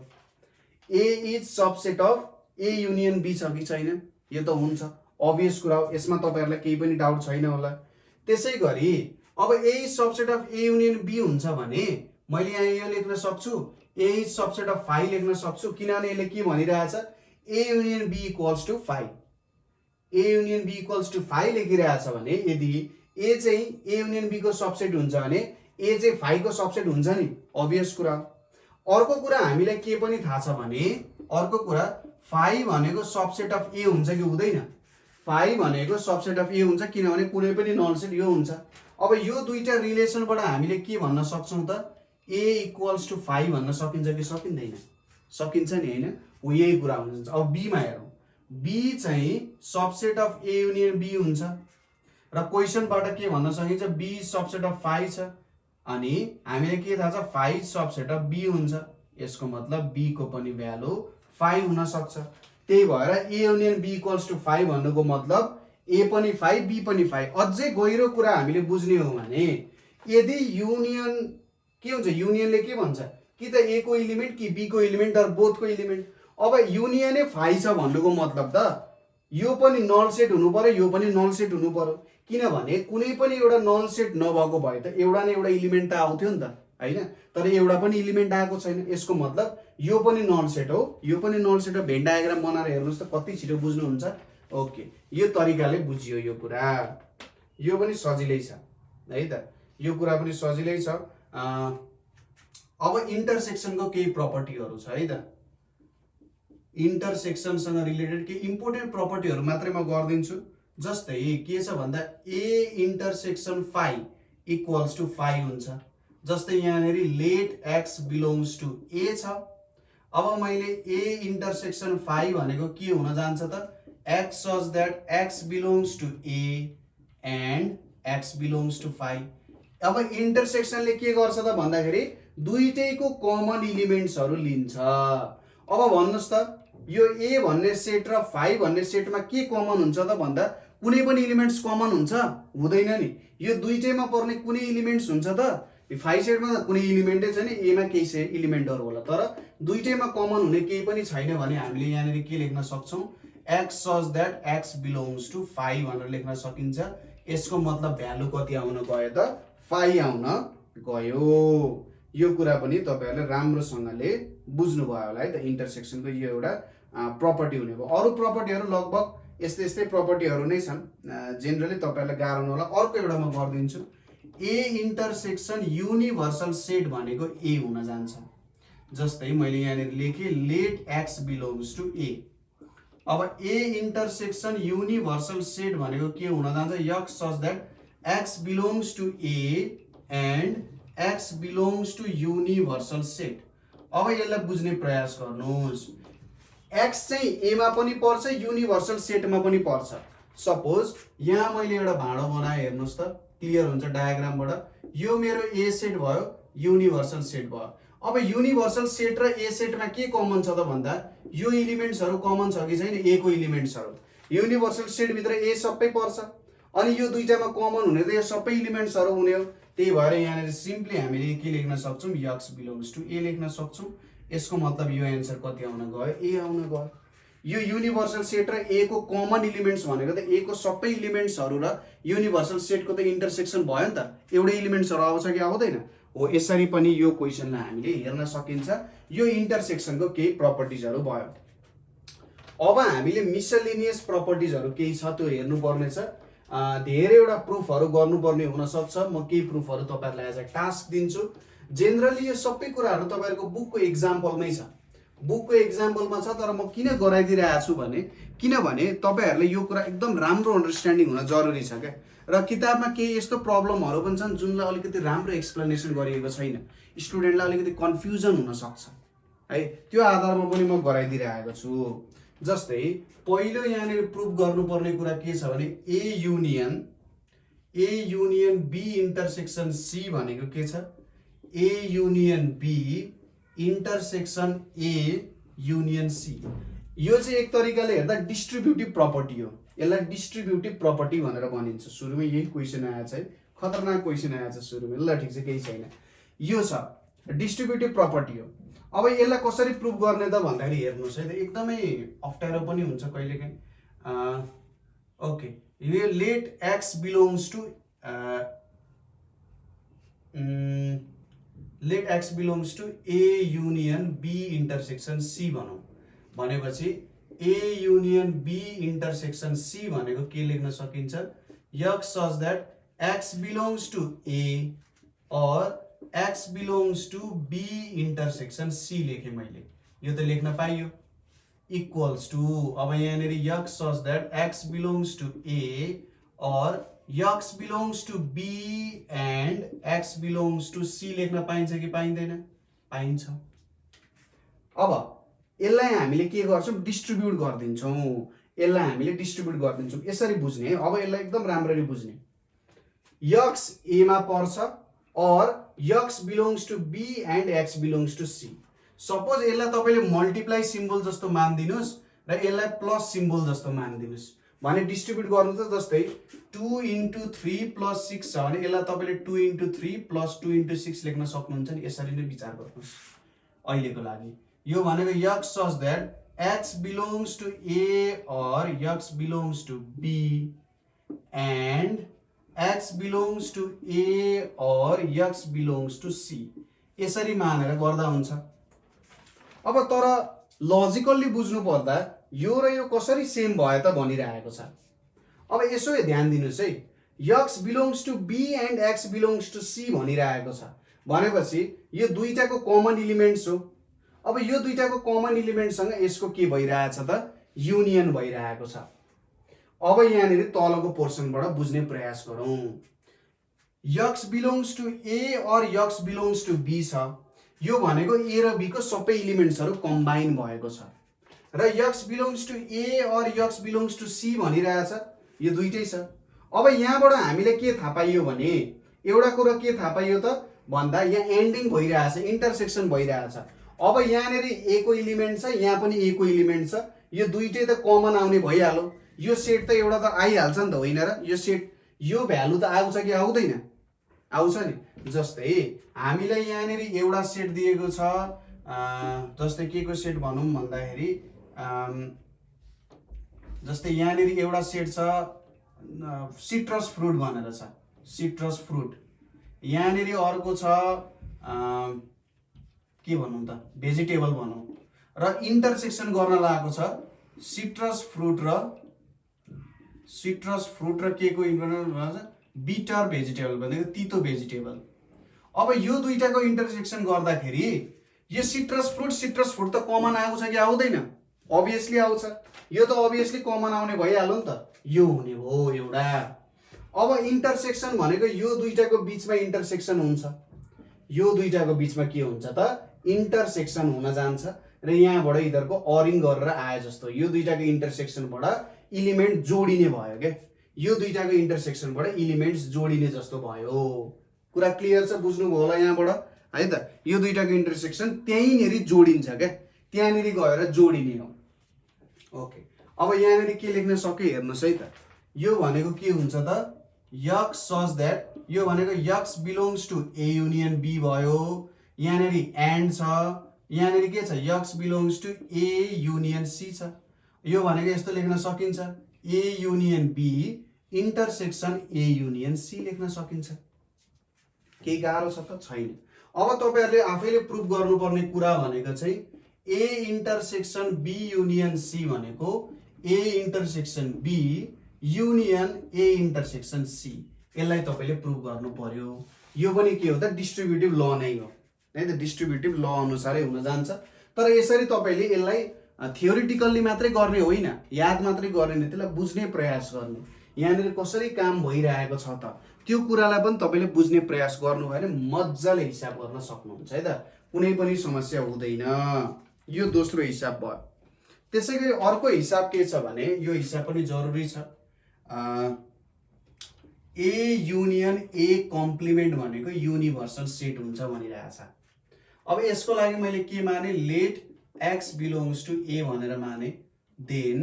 a is subset of a union b छ कि छैन यो त हुन्छ obvious कुरा हो यसमा तपाईहरुलाई केही पनि डाउट छैन होला। त्यसैगरी अब a is subset of a union b हुन्छ भने मैले यहाँ यो लेख्न सक्छु a इज सबसेट अफ 5 लेख्न सक्छु किनभने यसले के भनिरहेछ a union b equals to 5 a union b equals to 5 लेखिरहेछ भने यदि a चाहिँ a युनियन b को सबसेट हुन्छ भने a चाहिँ 5 को सबसेट हुन्छ नि obvious कुरा। अर्को कुरा हामीलाई के पनि थाहा छ भने अर्को कुरा 5 भनेको सबसेट अफ a हुन्छ कि हुँदैन 5 भनेको सबसेट अफ a हुन्छ किनभने कुनै पनि नल सेट यो हुन्छ। अब यो दुईटा रिलेसनबाट हामीले के भन्न सक्छौं त a इक्वल्स टु 5 भन्न सकिन्छ कि सकिँदैन सकिन्छ नि हैन हो यही कुरा हुन्छ। अब b मा हेरौं b चाहिँ subset of a union b हुन्छ र क्वेशनबाट के भन्न सकिन्छ b सबसेट अफ 5 छ अनि हामीले के थाहा छ 5 सबसेट अफ b हुन्छ यसको मतलब b को पनि भ्यालु 5 हुन सक्छ। त्यही भएर a union b equals to 5 भन्नुको मतलब a पनि 5 b पनि 5। अझै गहिरो कुरा हामीले बुझ्ने हो भने यदि युनियन के हुन्छ युनियनले के भन्छ कि त a को एलिमेन्ट कि b को एलिमेन्ट अर बोथ को एलिमेन्ट। अब युनियनै 5 छ भन्नुको मतलब त यो पनि नल सेट हुनु पर्यो यो पनि नल सेट हुनु पर्यो किनभने कुनै पनि एउटा नल सेट नभएको भए त एउटा न एउटा एलिमेन्ट त आउँथ्यो नि त हैन तर एउटा पनि एलिमेन्ट आएको छैन यसको मतलब यो पनि नल सेट हो यो पनि नल सेट हो। भेन डायग्राम बनाएर हेर्नुस् त कति छिटो बुझ्नुहुन्छ। ओके यो तरिकाले बुझियो यो कुरा यो पनि सजिलै छ है त यो कुरा पनि सजिलै छ। अब इन्टरसेक्सनको केही प्रपर्टीहरु छ है त इन्टरसेक्सन सँग रिलेटेड केही इम्पोर्टेन्ट प्रपर्टीहरु मात्रै म गर्दिन्छु। जस्तै के छ भन्दा a इन्टरसेक्सन 5 इक्वल्स टु 5 हुन्छ जस्तै यहाँनेरि let x belongs to a छ। अब मैले a इन्टरसेक्सन 5 भनेको के हुन जान्छ त x such that x belongs to a and x belongs to 5। अब इन्टरसेक्सनले के गर्छ त भन्दाखेरि दुईटैको कमन एलिमेन्ट्सहरु लिन्छ। अब भन्नुस् त यो a भन्ने सेट र 5 भन्ने सेटमा के कमन हुन्छ त भन्दा कुनै पनि एलिमेन्ट्स कमन हुन्छ हुँदैन नि यो दुईटैमा पर्ने कुनै एलिमेन्ट्स हुन्छ त 5 सेटमा त कुनै एलिमेन्टै छैन a मा केही एलिमेन्टहरु होला तर दुईटैमा कमन हुने केही पनि छैन भने हामीले यहाँनेरि के लेख्न सक्छौं x such that x belongs to 5 भनेर लेख्न सकिन्छ। यसको मतलब भ्यालु कति आउन गयो त 5 आउन गयो। यो कुरा पनि तपाईहरुले राम्रोसँगले बुझ्नु भयो होला है त इन्टरसेक्सनको यो एउटा प्रपर्टी हुने भयो। अरु प्रपर्टीहरु लगभग यस्तै यस्तै प्रपर्टीहरू नै छन्। जेनरली तपाईहरुलाई गाह्रो नहोला। अर्को एउटा म गर्दिन्छु। ए इन्टरसेक्सन युनिभर्सल सेट भनेको ए हुन जान्छ। जस्तै मैले यहाँनिर लेखेँ let x belongs to A. अब ए इन्टरसेक्सन युनिभर्सल सेट भनेको के हुन जान्छ? X such that x belongs to A and x belongs to universal set. अब यसलाई बुझ्ने प्रयास गर्नुहोस्। एक्स चाहिँ ए मा पनि पर्छ, युनिभर्सल सेटमा पनि पर्छ। सपोज यहाँ मैले एउटा भाँडो बनाए, हेर्नुहोस् त, क्लियर हुन्छ डायग्रामबाट। यो मेरो ए सेट भयो, युनिभर्सल सेट भयो। अब युनिभर्सल सेट र ए सेटमा के कमन छ त भन्दा यो एलिमेन्ट्सहरू कमन छ कि छैन? ए को एलिमेन्ट्सहरू युनिभर्सल सेट भित्र ए सबै पर्छ, अनि यो दुईटामा कमन हुने त यो सबै एलिमेन्ट्सहरू हुने हो। त्यही भएर यहाँनिर सिम्पली हामीले के लेख्न सक्छौँ? यक्स बिलोङ्स टु ए लेख्न सक्छौँ। यसको मतलब यो एन्सर कति आउन गयो? ए आउन गयो। यो युनिभर्सल सेट र ए को कमन एलिमेन्ट्स भनेको त ए को सबै एलिमेन्ट्सहरू र युनिभर्सल सेटको त इन्टरसेक्सन भयो नि त। एउटै एलिमेन्ट्सहरू आउँछ कि आउँदैन? हो। यसरी पनि यो क्वेसनलाई हामीले हेर्न सकिन्छ। यो इन्टरसेक्सनको केही प्रपर्टिजहरू भयो। अब हामीले मिसलेनियस प्रपर्टिजहरू केही छ त्यो हेर्नुपर्ने छ। धेरैवटा प्रुफहरू गर्नुपर्ने हुनसक्छ। म केही प्रुफहरू तपाईहरुलाई एज अ टास्क दिन्छु। जेनरली यो सबै कुराहरू तपाईहरुको बुकको एक्जाम्पलमै छ, बुकको एक्जाम्पलमा छ। तर म किन गराइदिरहेको छु भने किनभने तपाईहरुले यो कुरा एकदम राम्रो अन्डरस्ट्यान्डिङ हुन जरुरी छ क्या। र किताबमा केही यस्तो प्रब्लमहरू पनि छन् जुनलाई अलिकति राम्रो एक्सप्लेनेसन गरिएको छैन, स्टुडेन्टलाई अलिकति कन्फ्युजन हुन सक्छ है। त्यो आधारमा पनि म गराइदिरहेको छु। जस्तै पहिलो यहाँनिर प्रुफ गर्नुपर्ने कुरा के छ भने A union B intersection C भनेको के छ? A union B intersection A union C. यो चाहिँ एक तरिकाले हेर्दा डिस्ट्रिब्युटिभ प्रपर्टी हो। यसलाई डिस्ट्रिब्युटिभ प्रपर्टी भनेर भनिन्छ। सुरुमै यही क्वेसन आएछ है, खतरनाक क्वेसन आएछ सुरुमै। ल ठिक छ, केही छैन। यो छ डिस्ट्रिब्युटिभ प्रपर्टी हो। अब यसलाई कसरी प्रुफ गर्ने त भन्दाखेरि हेर्नुहोस् है, एकदमै अप्ठ्यारो पनि हुन्छ कहिलेकाहीँ। ओके, यो let x belongs to A union B intersection C भनौँ। भनेपछि A union B intersection C भनेको के लेख्न सकिन्छ? X such that x belongs to A or x belongs to B intersection C लेखेँ मैले। यो त लेख्न पाइयो। इक्वल्स टु, अब यहाँनिर x such that x belongs to A or x belongs to B and x belongs to C लेख्न पाइन्छ कि पाइँदैन? पाइन्छ। अब यसलाई हामीले के गर्छौँ? डिस्ट्रिब्युट गरिदिन्छौँ। यसलाई हामीले डिस्ट्रिब्युट गरिदिन्छौँ। यसरी बुझ्ने है। अब यसलाई एकदम राम्ररी बुझ्ने। यक्स ए मा पर्छ or x belongs to B and x belongs to C. Suppose यसलाई तपाईँले मल्टिप्लाई सिम्बल जस्तो मानिदिनुहोस् र यसलाई प्लस सिम्बल जस्तो मानिदिनुहोस् भने डिस्ट्रिब्युट गर्नु त जस्तै 2 × 3 + 6 छ भने यसलाई तपाईँले 2 × 3 + 2 × 6 लेख्न सक्नुहुन्छ नि। यसरी नै विचार गर्नुहोस् अहिलेको लागि। यो भनेको x such that x belongs to A or x belongs to B and x belongs to A or x belongs to C. यसरी मानेर गर्दा हुन्छ। अब तर लजिकल्ली बुझ्नु पर्दा यो र यो कसरी सेम भयो त भनिरहेको छ। अब यसो ध्यान दिनुहोस् है। X belongs to B and x belongs to C भनिरहेको छ भनेपछि यो दुईटाको कमन एलिमेन्ट्स हो। अब यो दुईटाको कमन एलिमेन्टसँग यसको के भइरहेछ त? युनियन भइरहेको छ। अब यहाँनिर तलको पोर्सनबाट बुझ्ने प्रयास गरौँ। X belongs to A or x belongs to B छ। यो भनेको ए र बी को सबै एलिमेन्ट्सहरू कम्बाइन भएको छ। र x belongs to A or x belongs to C भनिरहेछ। यो दुईटै छ। अब यहाँबाट हामीले के थाहा पाइयो भने एउटा कुरा के थाहा पाइयो त भन्दा यहाँ एन्डिङ भइरहेछ, इन्टरसेक्सन भइरहेछ। अब यहाँनिर ए को एलिमेन्ट छ, यहाँ पनि ए को एलिमेन्ट छ। यो दुईटै त कमन आउने भइहाल्यो। यो सेट त एउटा त आइहाल्छ नि त, होइन र? यो सेट यो भ्यालु त आउँछ कि आउँदैन? आउँछ नि। जस्तै हामीलाई यहाँनिर एउटा सेट दिएको छ। जस्तै के को सेट भनौँ भन्दाखेरि जस्तै यहाँनिर एउटा सेट छ सिट्रस फ्रुट भनेर छ, सिट्रस फ्रुट। यहाँनिर अर्को छ के भनौँ त, भेजिटेबल भनौँ। र इन्टरसेक्सन गर्न लागेको छ सिट्रस फ्रुट र सिट्रस फ्रुट र के को इन्भर्सन भन्छ बिटर भेजिटेबल भनेको तितो भेजिटेबल। अब यो दुईटाको इन्टरसेक्सन गर्दाखेरि यो सिट्रस फ्रुट त कमन आउँछ कि आउँदैन? अभियसली आउँछ। यो त अभियसली कमन आउने भइहाल्यो नि त, यो हुने भयो एउटा। अब इन्टरसेक्सन भनेको यो दुईटाको बिचमा इन्टरसेक्सन हुन्छ, यो दुईटाको बिचमा के हुन्छ त इन्टरसेक्सन हुन जान्छ र यहाँबाट यिनीहरूको अरिङ गरेर आए जस्तो यो दुईटाको इन्टरसेक्सनबाट इलिमेन्ट जोडिने भयो के, यो दुईटाको इन्टरसेक्सनबाट इलिमेन्ट्स जोडिने जस्तो भयो। कुरा क्लियर छ, बुझ्नुभयो होला यहाँबाट है त। यो दुईटाको इन्टरसेक्सन त्यहीँनिर जोडिन्छ क्या, त्यहाँनिर गएर जोडिने हो। ओके, अब यहाँनिर के लेख्न सक्यो हेर्नुहोस् है त। यो भनेको के हुन्छ त यक्स सच द्याट, यो भनेको x belongs to A union B भयो। यहाँनिर एन्ड छ, यहाँनिर के छ x belongs to A union C छ। यो भनेको यस्तो लेख्न सकिन्छ A union B intersection A union C लेख्न सकिन्छ। केही गाह्रो छ त छैन। अब तपाईहरुले आफैले प्रुफ गर्नुपर्ने कुरा भनेको चाहिँ A intersection B union C भनेको A intersection B union A intersection C, यसलाई तपाईले प्रुफ गर्नु पर्यो। यो पनि के हो त डिस्ट्रिब्युटिभ ल नै हो है त, डिस्ट्रिब्युटिभ ल अनुसारै हुन जान्छ। तर यसरी तपाईले यसलाई थियोरिटिकल्ली मात्रै गर्ने होइन, याद मात्रै गर्ने, त्यसलाई बुझ्ने प्रयास गर्ने। यहाँनिर कसरी काम भइरहेको छ त त्यो कुरालाई पनि तपाईले बुझ्ने प्रयास गर्नु भयो भने मज्जाले हिसाब गर्न सक्नुहुन्छ है त, कुनै पनि समस्या हुँदैन। यो दोस्रो हिसाब भयो। त्यसैगरी अर्को हिसाब के छ भने यो हिसाब पनि जरुरी छ। ए युनियन ए कम्प्लिमेन्ट भनेको युनिभर्सल सेट हुन्छ भनिरहेछ। अब यसको लागि मैले के माने let x belongs to A भनेर माने, then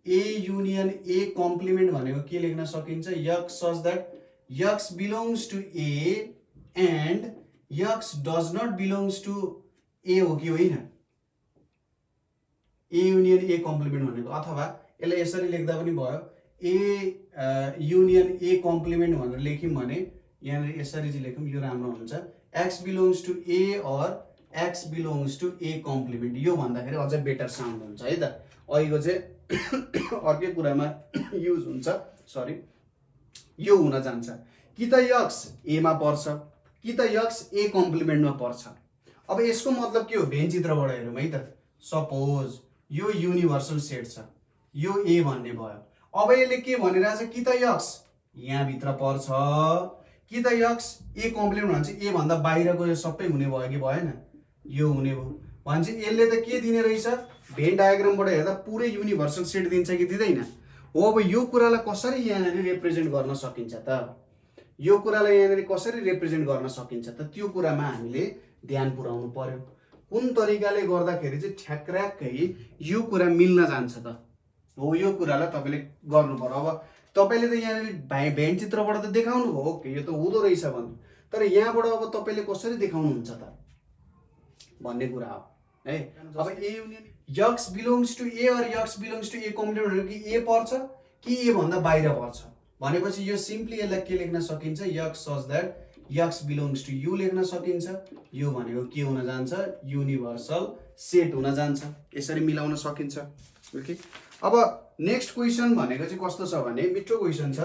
A union A complement भनेको के लेख्न सकिन्छ x such that x belongs to A and x does not belongs to A हो कि होइन, ए युनियन ए कम्प्लिमेन्ट भनेको। अथवा यसलाई यसरी लेख्दा पनि भयो, ए युनियन ए कम्प्लिमेन्ट भनेर लेख्यौँ भने यहाँनिर यसरी चाहिँ लेख्यौँ, यो राम्रो हुन्छ x belongs to A or x belongs to A complement. यो भन्दाखेरि अझै बेटर साउन्ड हुन्छ है त। अहिलेको चाहिँ अर्कै कुरामा युज हुन्छ, सरी यो हुन जान्छ कि त यक्स एमा पर्छ कि त यक्स ए कम्प्लिमेन्टमा पर्छ। अब यसको मतलब के हो भेन चित्रबाट हेरौँ है त। सपोज यो युनिभर्सल सेट छ, यो ए भन्ने भयो। अब यसले के भनिरहेछ कि त यक्स यहाँभित्र पर्छ कि त यक्स ए कम्प्लिमेन्ट भन्छ ए भन्दा बाहिरको यो सबै हुने भयो कि भएन, यो हुने भयो भन्छ। यसले त के दिने रहेछ भेन डायग्रामबाट हेर्दा पुरै युनिभर्सल सेट दिन्छ कि दिँदैन हो। अब यो कुरालाई कसरी यहाँनिर रिप्रेजेन्ट गर्न सकिन्छ त, यो कुरालाई यहाँनिर कसरी रिप्रेजेन्ट गर्न सकिन्छ त, त्यो कुरामा हामीले ध्यान पुर्याउनु पर्यो। कुन तरिकाले गर्दाखेरि चाहिँ ठ्याक्राक्कै यो कुरा मिल्न जान्छ त हो, यो कुरालाई तपाईले गर्नु पर्यो। अब तपाईले त यहाँनिर भेन चित्रबाट त देखाउनु भयो ओके यो त हुँदो रहेछ भन्नु, तर यहाँबाट अब तपाईले कसरी देखाउनुहुन्छ त भन्ने कुरा हो है। अब A union x belongs to A or x belongs to A complement कि ए पर्छ कि ए भन्दा बाहिर पर्छ भनेपछि यो सिम्पली यसलाई के लेख्न सकिन्छ x such that x belongs to U लेख्न सकिन्छ। यो भनेको के हुन जान्छ युनिभर्सल सेट हुन जान्छ, यसरी मिलाउन सकिन्छ। ओके, अब नेक्स्ट क्वेसन भनेको चाहिँ कस्तो छ भने मिठो क्वेसन छ।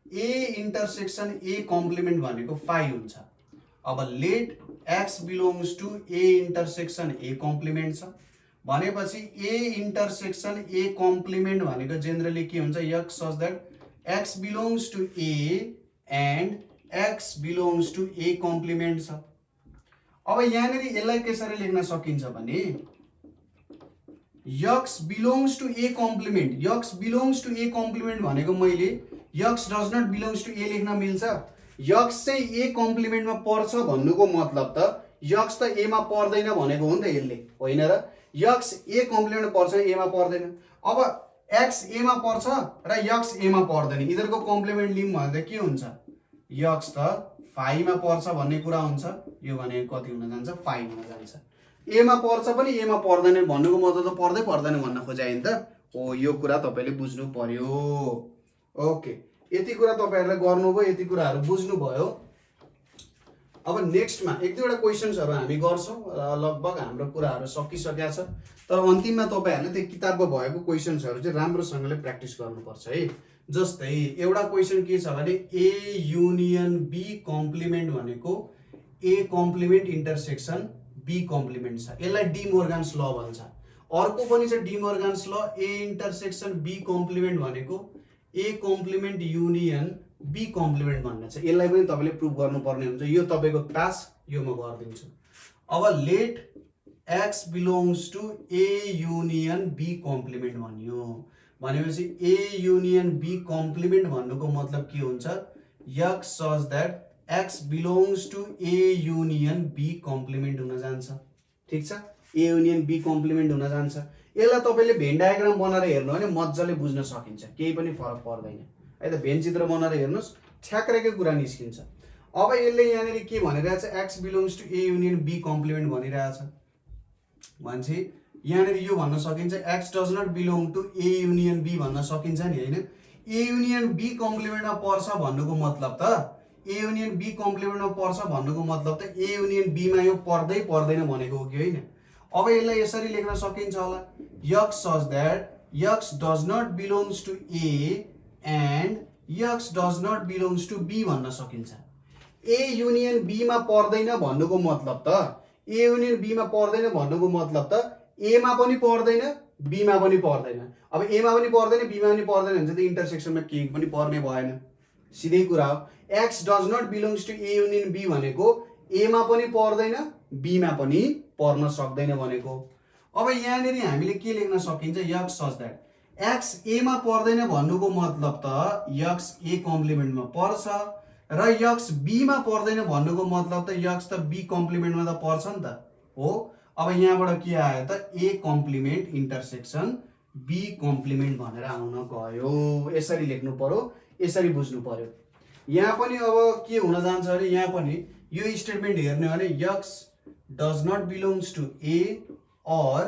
ए इन्टरसेक्सन ए कम्प्लिमेन्ट भनेको 5 हुन्छ। अब let x belongs to A intersection A complement छ भनेपछि ए इन्टरसेक्सन ए कम्प्लिमेन्ट भनेको जेनरली के हुन्छ x such that x belongs to A and x belongs to A complement छ। अब यहाँनिर यसलाई कसरी लेख्न सकिन्छ भने x belongs to A complement, x belongs to A complement भनेको मैले x does not belongs to A लेख्न मिल्छ। यक्स चाहिँ ए कम्प्लिमेन्टमा पर्छ भन्नुको मतलब त यक्स त एमा पर्दैन भनेको हो नि त यसले, होइन र? यक्स ए कम्प्लिमेन्ट पर्छ एमा पर्दैन। अब एक्स एमा पर्छ र यक्स एमा पर्दैन, यिनीहरूको कम्प्लिमेन्ट लिउँ भने त के हुन्छ यक्स त 5 मा पर्छ भन्ने कुरा हुन्छ। यो भने कति हुन जान्छ 5 हुन जान्छ। एमा पर्छ पनि एमा पर्दैन भन्नुको मतलब त पर्दै पर्दैन भन्न खोजायो नि त हो। यो कुरा तपाईले बुझ्नु पर्यो। ओके, यति कुरा तपाईहरुले गर्नुभयो, यति कुराहरु बुझ्नु भयो। अब नेक्स्टमा एक दुईवटा क्वेसन्सहरू हामी गर्छौँ र लगभग हाम्रो कुराहरू सकिसकेका छ। तर अन्तिममा तपाईँहरूले त्यो किताबको भएको क्वेसन्सहरू चाहिँ राम्रोसँगले प्र्याक्टिस गर्नुपर्छ है। जस्तै एउटा क्वेसन के छ भने ए युनियन बी कम्प्लिमेन्ट भनेको ए कम्प्लिमेन्ट इन्टरसेक्सन बी कम्प्लिमेन्ट छ, यसलाई डी मोर्गान्स ल भन्छ। अर्को पनि छ डी मोर्गान्स ल, ए इन्टरसेक्सन बी कम्प्लिमेन्ट भनेको ए कम्प्लिमेन्ट युनियन बी कम्प्लिमेन्ट भन्ने छ, यसलाई पनि तपाईँले प्रुभ गर्नुपर्ने हुन्छ। यो तपाईँको टास्क, यो म गरिदिन्छु। अब let x belongs to A union B complement भन्यो भनेपछि ए युनियन बी कम्प्लिमेन्ट भन्नुको मतलब के हुन्छ, x such that x belongs to A union B complement हुन जान्छ। ठिक छ, ए युनियन बी कम्प्लिमेन्ट हुन जान्छ। यसलाई तपाईँले भेन डायग्राम बनाएर हेर्नु भने मजाले बुझ्न सकिन्छ, केही पनि फरक पर्दैन है त। भेन चित्र बनाएर हेर्नुहोस्, ठ्याक्रेकै कुरा निस्किन्छ। अब यसले यहाँनिर के भनिरहेछ, x belongs to A union B complement भनिरहेछ भनेपछि यहाँनिर यो भन्न सकिन्छ x does not belong to A union B भन्न सकिन्छ नि होइन। ए युनियन बी कम्प्लिमेन्टमा पर्छ भन्नुको मतलब त, ए युनियन बी कम्प्लिमेन्टमा पर्छ भन्नुको मतलब त ए युनियन बीमा यो पर्दै पर्दैन भनेको हो कि होइन। अब यसलाई यसरी लेख्न सकिन्छ होला, x such that x does not belongs to A and x does not belongs to B भन्न सकिन्छ। ए युनियन बीमा पर्दैन भन्नुको मतलब त, ए युनियन बीमा पर्दैन भन्नुको मतलब त एमा पनि पर्दैन बीमा पनि पर्दैन। अब एमा पनि पर्दैन बीमा पनि पर्दैन भने चाहिँ त इन्टरसेक्सनमा केही पनि पर्ने भएन, सिधै कुरा हो। X does not belongs to A union B भनेको एमा पनि पर्दैन बीमा पनि पर्न सक्दैन भनेको। अब यहाँनिर हामीले के लेख्न सकिन्छ, एक्स सच दैट एक्स एमा पर्दैन भन्नुको मतलब त एक्स ए कम्प्लिमेन्टमा पर्छ र एक्स बीमा पर्दैन भन्नुको मतलब त एक्स त बी कम्प्लिमेन्टमा त पर्छ नि त हो। अब यहाँबाट के आयो त, ए कम्प्लिमेन्ट इन्टरसेक्सन बी कम्प्लिमेन्ट भनेर आउन गयो। यसरी लेख्नु पर्यो, यसरी बुझ्नु पर्यो। यहाँ पनि अब के हुन जान्छ भने यहाँ पनि यो स्टेटमेन्ट हेर्ने भने x does not belongs to A or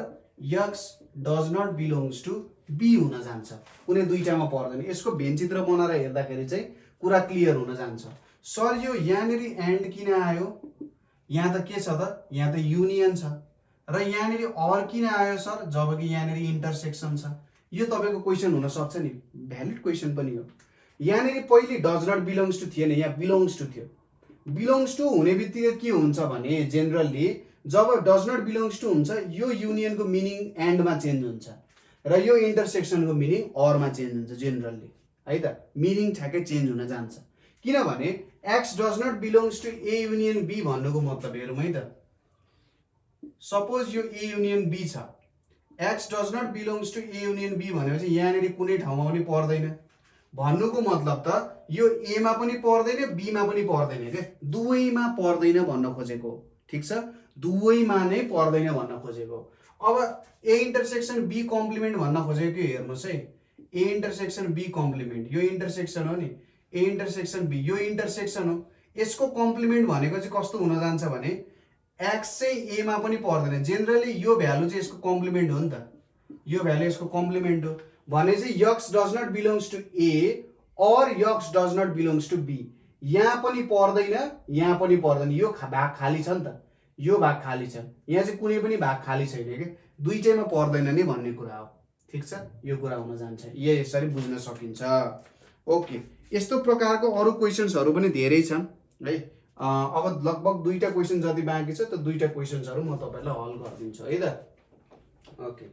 x does not belongs to B हुन जान्छ, कुनै दुईटामा पर्दैन। यसको भेन चित्र बनाएर हेर्दाखेरि चाहिँ कुरा क्लियर हुन जान्छ। सर यो यहाँनिर एन्ड किन आयो, यहाँ त के छ त, यहाँ त युनियन छ र यहाँनिर और किन आयो सर, जबकि यहाँनिर इन्टरसेक्सन छ। यो तपाईँको क्वेसन हुन सक्छ नि, भ्यालिड क्वेसन पनि हो। यहाँनिर पहिले डज नट बिलोङ्स टु थिएन, यहाँ बिलोङ्स टु थियो। बिलोङ्स टु हुने बित्तिकै के हुन्छ भने generally job does not belongs to हुन्छ यो युनियनको मिनिङ एन्डमा चेन्ज हुन्छ र यो इन्टरसेक्सनको मिनिङ अरमा चेन्ज हुन्छ जेनरली है त, मिनिङ ठ्याक्कै चेन्ज हुन जान्छ। किनभने x does not belongs to A union be भन्नुको मतलब हेरौँ है त, सपोज यो ए युनियन बी छ, x does not belongs to A union be भनेपछि यहाँनिर कुनै ठाउँमा पनि पर्दैन भन्नुको मतलब त यो एमा पनि पर्दैन बीमा पनि पर्दैन के, दुवैमा पर्दैन भन्न खोजेको। ठिक छ, दुवैमा नै पर्दैन भन्न खोजेको। अब ए इन्टरसेक्सन बी कम्प्लिमेन्ट भन्न खोजेको के हेर्नुहोस् है, ए इन्टरसेक्सन बी कम्प्लिमेन्ट, यो इन्टरसेक्सन हो नि, ए इन्टरसेक्सन बी यो इन्टरसेक्सन हो। यसको कम्प्लिमेन्ट भनेको चाहिँ कस्तो हुन जान्छ भने एक्स चाहिँ एमा पनि पर्दैन, जेनरली यो भ्यालु चाहिँ यसको कम्प्लिमेन्ट हो नि त, यो भ्यालु यसको कम्प्लिमेन्ट हो भने चाहिँ x does not belongs to A or x does not belongs to B, यहाँ पनि पर्दैन यहाँ पनि पर्दैन, यो भाग खाली छ नि त, यो भाग खाली छ, यहाँ चाहिँ कुनै पनि भाग खाली छैन कि, दुईटैमा पर्दैन नि भन्ने कुरा हो। ठिक छ, यो कुरा हुन जान्छ, यसरी बुझ्न सकिन्छ। ओके, यस्तो प्रकारको अरू क्वेसन्सहरू पनि धेरै छन् है। अब लगभग दुईटा क्वेसन जति बाँकी छ, त्यो दुईटा क्वेसन्सहरू म तपाईँलाई हल गरिदिन्छु है त। ओके,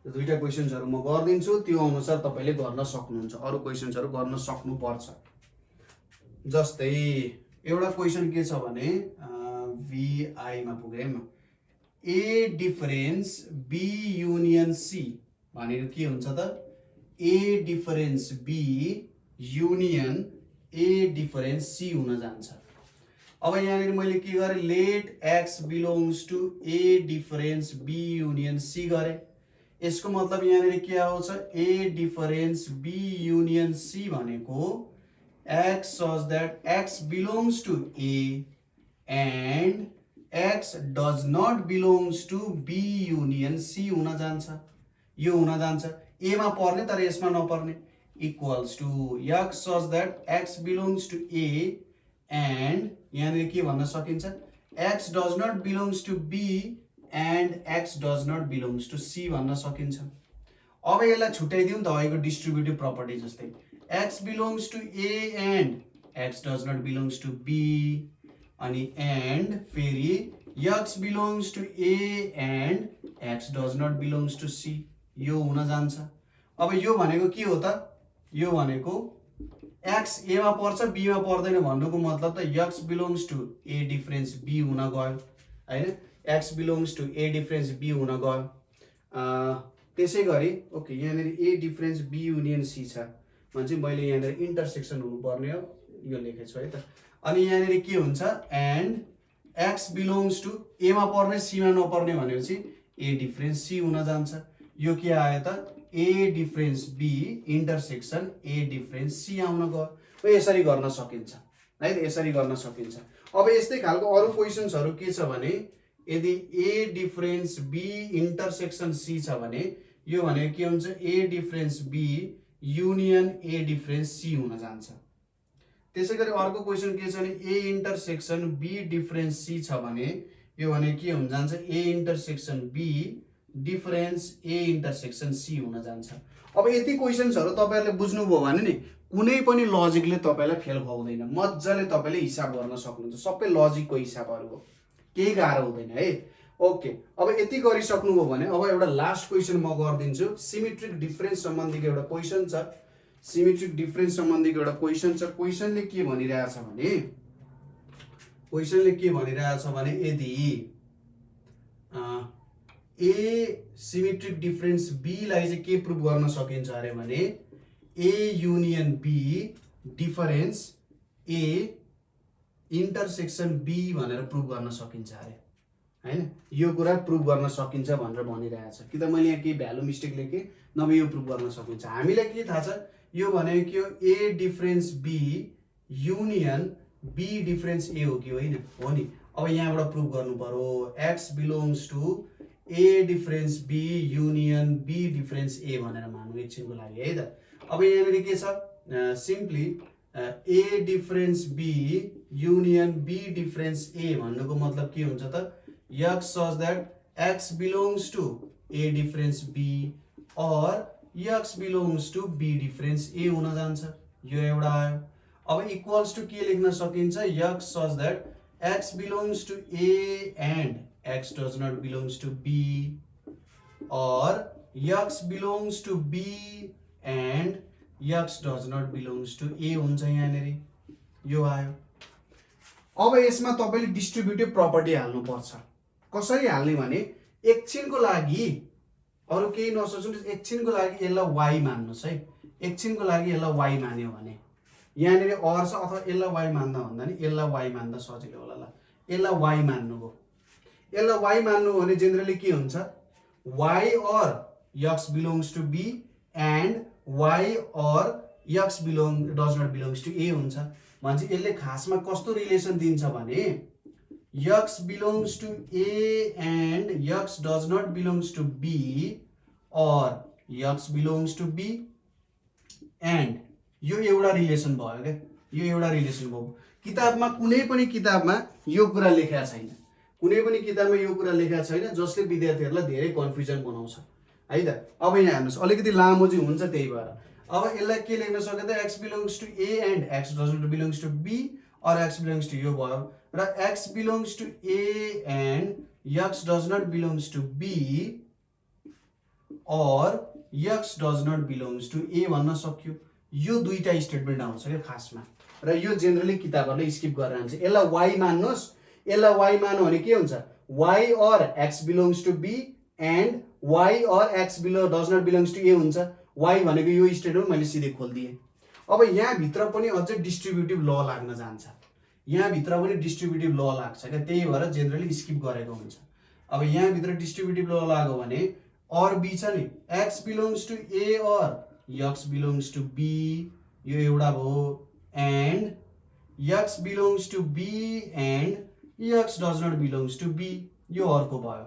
दुईटा क्वेसन्सहरू म गरिदिन्छु, त्यो अनुसार तपाईँले गर्न सक्नुहुन्छ, अरू क्वेसन्सहरू गर्न सक्नुपर्छ। जस्तै एउटा क्वेसन के छ भने VI मा पुगेँ म, A difference B union C भनेको के हुन्छ त, A difference B union A difference C हुन जान्छ। अब यहाँनिर मैले के गरेँ, let x belongs to A difference B union C गरेँ। यसको मतलब यहाँनिर के आउँछ, A difference B union C भनेको x such that x belongs to A and x does not belongs to B union C हुन जान्छ। यो हुन जान्छ, एमा पर्ने तर यसमा नपर्ने, equals to x such that x belongs to A and यहाँनिर के भन्न सकिन्छ x does not belongs to b and x does not belongs to c भन्न सकिन्छ। अब यसलाई छुट्याइदिउँ नि त अहिलेको डिस्ट्रिब्युटिभ प्रपर्टी जस्तै x belongs to a and x does not belongs to b अनि एन्ड फेरि x belongs to a and x does not belongs to c यो हुन जान्छ। अब यो भनेको के हो त यो भनेको x a मा पर्छ b मा पर्दैन भन्नुको मतलब त x belongs to a difference b हुन गयो हैन x belongs to a difference b हुन गयो। त्यसै गरी ओके यहाँनिर a difference b union c छ भने चाहिँ मैले यहाँनिर इन्टरसेक्सन हुनुपर्ने हो यो लेखेको छु है त। अनि यहाँनिर के हुन्छ and x belongs to a मा पर्ने c मा नपर्ने भनेपछि a डिफरेन्स c हुन जान्छ। यो के आयो त a difference b intersection a difference c आउन गयो। यसरी गर्न सकिन्छ है त यसरी गर्न सकिन्छ। अब यस्तै खालको अरु क्वेशन्सहरु के छ भने यदि a difference b intersection c छ भने यो भनेको के हुन्छ a difference b union a difference c हुन जान्छ। त्यसैगरी अर्को क्वेशन के छ भने a intersection b difference c छ भने यो भने के हुन जान्छ a intersection b difference a intersection c हुन जान्छ। अब यति क्वेशन्सहरु तपाईहरुले बुझ्नुभयो भने नि कुनै पनि लजिकले तपाईलाई फेल खुवाउँदैन मज्जाले तपाईले हिसाब गर्न सक्नुहुन्छ सबै लजिकको हिसाबहरु हो केही गाह्रो हुँदैन है। ओके अब यति गरिसक्नुभयो भने अब एउटा लास्ट क्वेशन म गर्दिन्छु सिमेट्रिक डिफरेन्स सम्बन्धीको एउटा क्वेशन छ। सिमेट्रिक डिफरेन्स सम्बन्धीको एउटा क्वेशन छ। क्वेशनले के भनिरहेछ भने यदि a सिमेट्रिक डिफरेन्स b लाई चाहिँ के प्रुभ गर्न सकिन्छ अरे भने a union b difference a intersection b भनेर प्रुभ गर्न सकिन्छ अरे हैन यो कुरा प्रुभ गर्न सकिन्छ भनेर भनिरहेछ कि त मैले यहाँ केही भ्यालु मिस्टेक लेखे नभए यो प्रुभ गर्न सकिन्छ। हामीलाई के थाहा छ यो भनेको के हो a difference b union b difference a हो कि होइन हो नि। अब यहाँबाट प्रुभ गर्नु पर्यो x belongs to a difference b union b difference a भनेर मानौँ एकछिनको लागि है त। अब यहाँनिर के छ simply a difference b union b difference a भन्नुको मतलब के हुन्छ त x such that x belongs to a difference b or x belongs to b difference a हुन जान्छ। यो एउटा आयो। अब इक्वल्स टु के लेख्न सकिन्छ x such that x belongs to a and x does not belongs to b or x belongs to b and x does not belongs to a हुन्छ यहाँनिर यो आयो। अब यसमा तपाईले डिस्ट्रिब्युटिभ प्रपर्टी हाल्नु पर्छ। कसरी हाल्ने भने एकछिनको लागि अरु केही नसोच्नुस् एकछिनको लागि यसलाई y मान्नुस् है। एकछिनको लागि यसलाई y मान्यो भने यहाँनिर और छ अथवा यसलाई y मान्दा भन्दा नि यसलाई y मान्दा सजिलो होला ल। यसलाई y मान्नुको यसलाई y मान्नु भने जेनरली के हुन्छ y or x belongs to b and y or x does not belongs to a हुन्छ भन्छ। यसले खासमा कस्तो रिलेसन दिन्छ भने x belongs to a and x does not belongs to b or x belongs to b and यो एउटा relation भयो के यो एउटा रिलेसन भयो। किताबमा कुनै पनि किताबमा यो कुरा लेखेको छैन कुनै पनि किताबमा यो कुरा लेखेको छैन जसले विद्यार्थीहरुलाई धेरै कन्फ्युजन बनाउँछ है त। अब यहाँ हेर्नुस् अलिकति लामो चाहिँ हुन्छ त्यही भएर अब यसलाई के लेख्न सकिन्छ त x belongs to a and x does not belongs to b or x belongs to यो भयो र x belongs to a and x does not belongs to b or x does not belongs to a भन्न सक्यो। यो दुईटा statement आउँछ के खासमा र यो जेनरली किताबहरुले स्किप गरेर हुन्छ। यसलाई y मान्नुस् यसलाई y मान्नु भने के हुन्छ y or x belongs to b and y or x does not belongs to a हुन्छ। y भनेको यो स्टेटमेन्ट मैले सिधै खोल्दिए। अब यहाँ भित्र पनि अझै डिस्ट्रिब्युटिभ ल लाग्न जान्छ यहाँ भित्र पनि डिस्ट्रिब्युटिभ ल लाग्छ के त्यही भएर जेनरली स्किप गरेको हुन्छ। अब यहाँ भित्र डिस्ट्रिब्युटिभ ल लाग्यो भने और b छ नि x belongs to a or x belongs to b यो एउटा भयो and x belongs to b and x does not belongs to b यो अर्को भयो।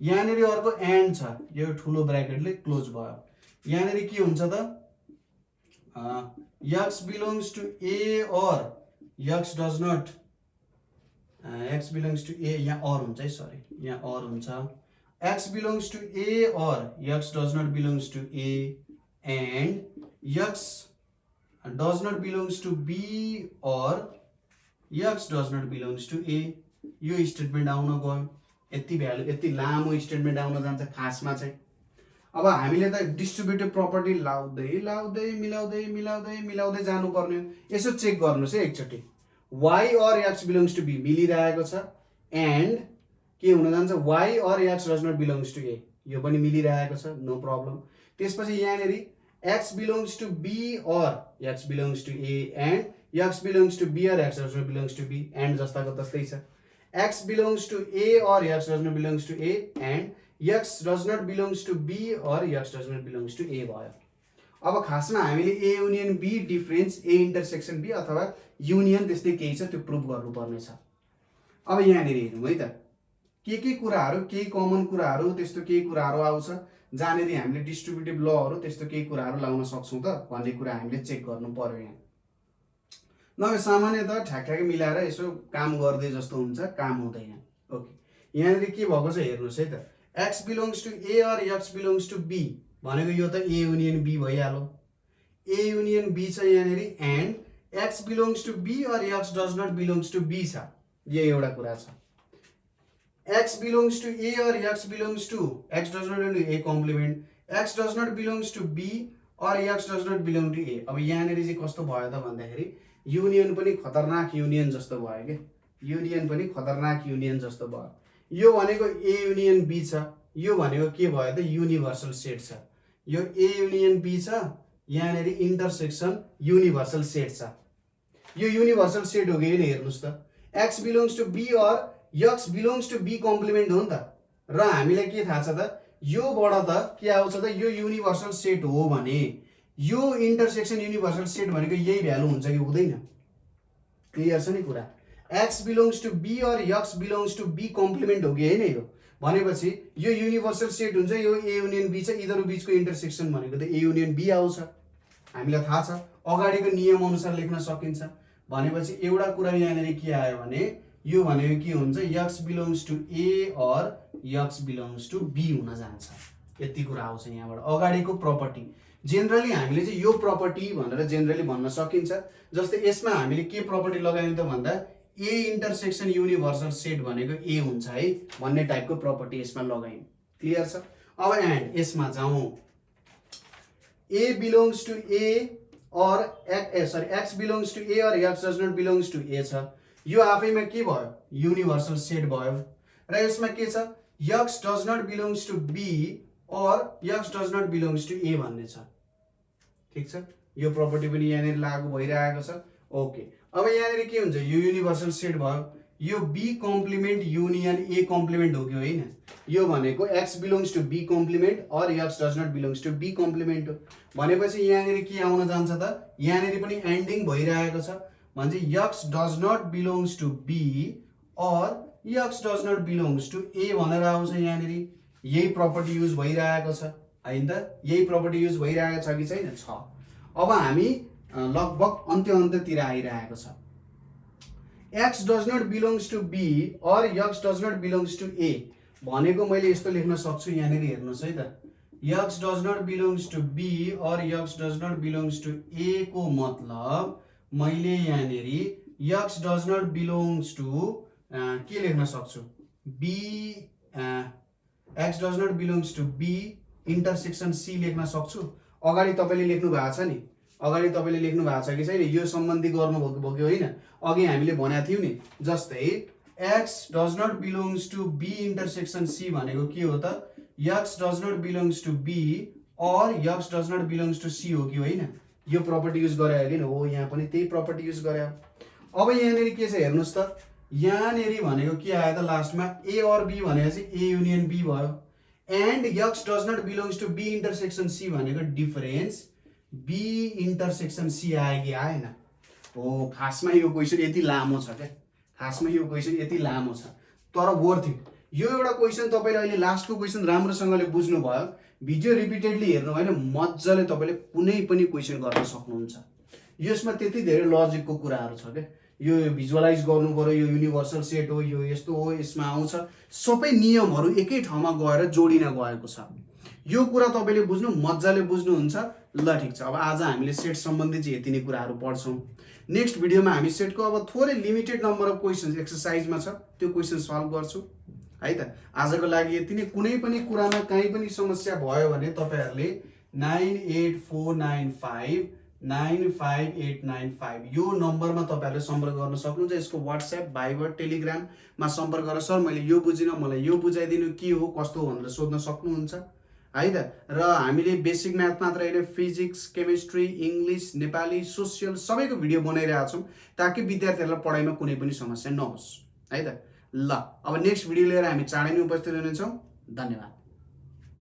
यहाँनिर अर्को and छ यो ठुलो ब्र्याकेटले क्लोज भयो। यहाँनिर के हुन्छ त x belongs to a or x does not x belongs to a, यहाँ or हुन्छ है, सरी यहाँ or हुन्छ, x belongs to a or x does not belongs to a and x does not belongs to b or x does not belongs to a, यो statement आउन गयो, यति value यति लामो स्टेटमेन्ट आउन जान्छ खासमा चाहिँ। अब हामीले त डिस्ट्रिब्युटिभ प्रपर्टी लाउँदै लाउँदै मिलाउँदै मिलाउँदै मिलाउँदै जानुपर्ने हो। यसो चेक गर्नुस् है एकचोटि, y or x belongs to b मिलिरहेको छ एन्ड के हुन जान्छ y or x does not belongs to a, यो पनि मिलिरहेको छ, नो प्रब्लम। त्यसपछि यहाँनेरि x belongs to b or x belongs to a and x belongs to b or x does not belongs to b, and जस्ताको तस्तै छ। x belongs to a or x does not belongs to a and x does not belongs to b or x does not belongs to a भयो। अब खासमा हामीले a union b difference a intersection b अथवा union त्यस्तै केही छ त्यो prove गर्नुपर्ने छ। अब यहाँनिर हेरौँ है त, के कुराहरू केही कमन कुराहरू त्यस्तो केही कुराहरू आउँछ जहाँनिर हामीले डिस्ट्रिब्युटिभ लहरू त्यस्तो केही कुराहरू लाउन सक्छौँ त भन्ने कुरा हामीले चेक गर्नु पर्यो। यहाँ नभए सामान्यतः ठ्याक्ठ्याक्कै मिलाएर यसो काम गर्दै जस्तो हुन्छ, काम हुँदैन। ओके, यहाँनिर के भएको छ हेर्नुहोस् है त, x belongs to a or x belongs to b भनेको यो त a युनियन b भइहाल्यो, a युनियन b छ यहाँनिर and x belongs to b or x does not belongs to b छ, यो एउटा कुरा छ। x belongs to a or x belongs to x does not belong to a complement, x does not belongs to b or x does not belong to a। अब यहाँनिर चाहिँ कस्तो भयो त भन्दाखेरि युनियन पनि खतरनाक युनियन जस्तो भयो के, युनियन पनि खतरनाक युनियन जस्तो भयो। यो भनेको a युनियन b छ, यो भनेको के भयो त युनिभर्सल सेट छ, यो a युनियन b छ, यहाँनिर इन्टरसेक्सन युनिभर्सल सेट छ, यो युनिभर्सल सेट हो कि होइन हेर्नुहोस् त, x belongs to b or x belongs to b complement हो नि त। र हामीलाई के थाहा छ त, योबाट त के आउँछ त, यो युनिभर्सल सेट हो भने यो इन्टरसेक्सन युनिभर्सल सेट भनेको यही भ्यालु हुन्छ कि हुँदैन, क्लियर छ नि कुरा। x belongs to b or x belongs to b complement हो कि होइन, यो भनेपछि यो युनिभर्सल सेट हुन्छ, यो a युनियन b छ, यिनीहरू बीचको इन्टरसेक्सन भनेको त a युनियन b आउँछ, हामीलाई थाहा छ, अगाडिको नियम अनुसार लेख्न सकिन्छ। भनेपछि एउटा कुरा यहाँनिर के आयो भने यो भनेको के हुन्छ, x belongs to a or x belongs to b हुन जान्छ, यति कुरा आउँछ यहाँबाट अगाडिको प्रपर्टी। जेनरली हामीले चाहिँ यो प्रपर्टी भनेर जेनरली भन्न सकिन्छ, जस्तै यसमा हामीले के प्रपर्टी लगायौँ त भन्दा a इन्टरसेक्सन युनिभर्सल सेट भनेको a हुन्छ है भन्ने टाइपको प्रपर्टी यसमा लगायौँ, क्लियर छ। अब एन्ड यसमा जाउँ, a belongs to a or x belongs to a or x does not belongs to a छ, यो आफैमा के भयो युनिभर्सल सेट भयो। र यसमा के छ x does not belongs to b or x does not belongs to a भन्ने छ, ठीक छ, यो प्रपर्टी पनि यहाँनिर लागू भइरहेको छ। ओके, अब यहाँनिर के हुन्छ, यो युनिभर्सल सेट भयो, यो b complement union a complement हो कि होइन, यो भनेको x belongs to b complement or x does not belongs to b complement हो। भनेपछि यहाँनिर के आउन जान्छ त, यहाँनिर पनि एन्डिङ भइरहेको छ, भन्छ x does not belongs to b or x does not belongs to a भनेर आउँछ, यहाँनिर यही प्रपर्टी युज भइरहेको छ होइन त, यही प्रपर्टी युज भइरहेको छ कि छैन, छ। अब हामी लगभग अन्त्यतिर आइरहेको छ, x does not belongs to b or x does not belongs to a भनेको मैले यस्तो लेख्न सक्छु, यहाँनिर हेर्नुहोस् है त, x does not belongs to b or x does not belongs to a को मतलब मैले यहाँनिर x does not belongs to के लेख्न सक्छु, b x does not belongs to b intersection c लेख्न सक्छु। अगाडि तपाईँले लेख्नु भएको छ नि, अगाडि तपाईँले लेख्नु भएको छ कि छैन, यो सम्बन्धी गर्नुभएको भयो कि होइन, अघि हामीले भनेको थियौँ नि, जस्तै x does not belongs to b intersection c भनेको के हो त, x does not belongs to b or x does not belongs to c हो कि होइन, यो प्रपर्टी युज गरे कि हो, यहाँ पनि त्यही प्रपर्टी युज गरे। अब यहाँनिर के छ हेर्नुहोस् त, यहाँनिर भनेको के आयो त लास्टमा a और b भनेको चाहिँ a युनियन b भयो and x does not belongs to b intersection c भनेको डिफरेन्स b इन्टरसेक्सन c आयो कि आएन। हो, खासमा यो क्वेसन यति लामो छ क्या, खासमा यो क्वेसन यति लामो छ तर वर्थ इट। यो एउटा क्वेसन तपाईँले अहिले लास्टको क्वेसन राम्रोसँगले बुझ्नुभयो, भिडियो रिपिटेडली हेर्नु भएन, मजाले तपाईँले कुनै पनि क्वेसन गर्न सक्नुहुन्छ। यसमा त्यति धेरै लजिकको कुराहरू छ क्या, यो भिजुअलाइज गर्नु पर्यो, यो युनिभर्सल सेट हो, यो यस्तो हो, यसमा आउँछ, सबै नियमहरू एकै ठाउँमा गएर जोडिन गएको छ। यो कुरा तपाईँले बुझ्नु, मजाले बुझ्नुहुन्छ। ल ठिक छ, अब आज हामीले सेट सम्बन्धी चाहिँ यति नै कुराहरू पढ्छौँ। नेक्स्ट भिडियोमा हामी सेटको अब थोरै लिमिटेड नम्बर अफ क्वेसन्स एक्सर्साइजमा छ, त्यो क्वेसन सल्भ गर्छु है त। आजको लागि यति नै। कुनै पनि कुरामा कहीँ पनि समस्या भयो भने तपाईँहरूले 9849595895 यो नम्बरमा तपाईँहरूले सम्पर्क गर्न सक्नुहुन्छ। यसको वाट्सएप, भाइबर, टेलिग्राममा सम्पर्क गरेर सर मैले यो बुझिनँ, मलाई यो बुझाइदिनु के हो कस्तो हो भनेर सोध्न सक्नुहुन्छ है त। र हामीले बेसिक म्याथ मात्र होइन, physics, chemistry, English, Nepali, social सबैको भिडियो बनाइरहेका छौँ ताकि विद्यार्थीहरूलाई पढाइमा कुनै पनि समस्या नहोस् है त। ल अब नेक्स्ट भिडियो लिएर हामी चाँडै नै उपस्थित हुनेछौँ। धन्यवाद।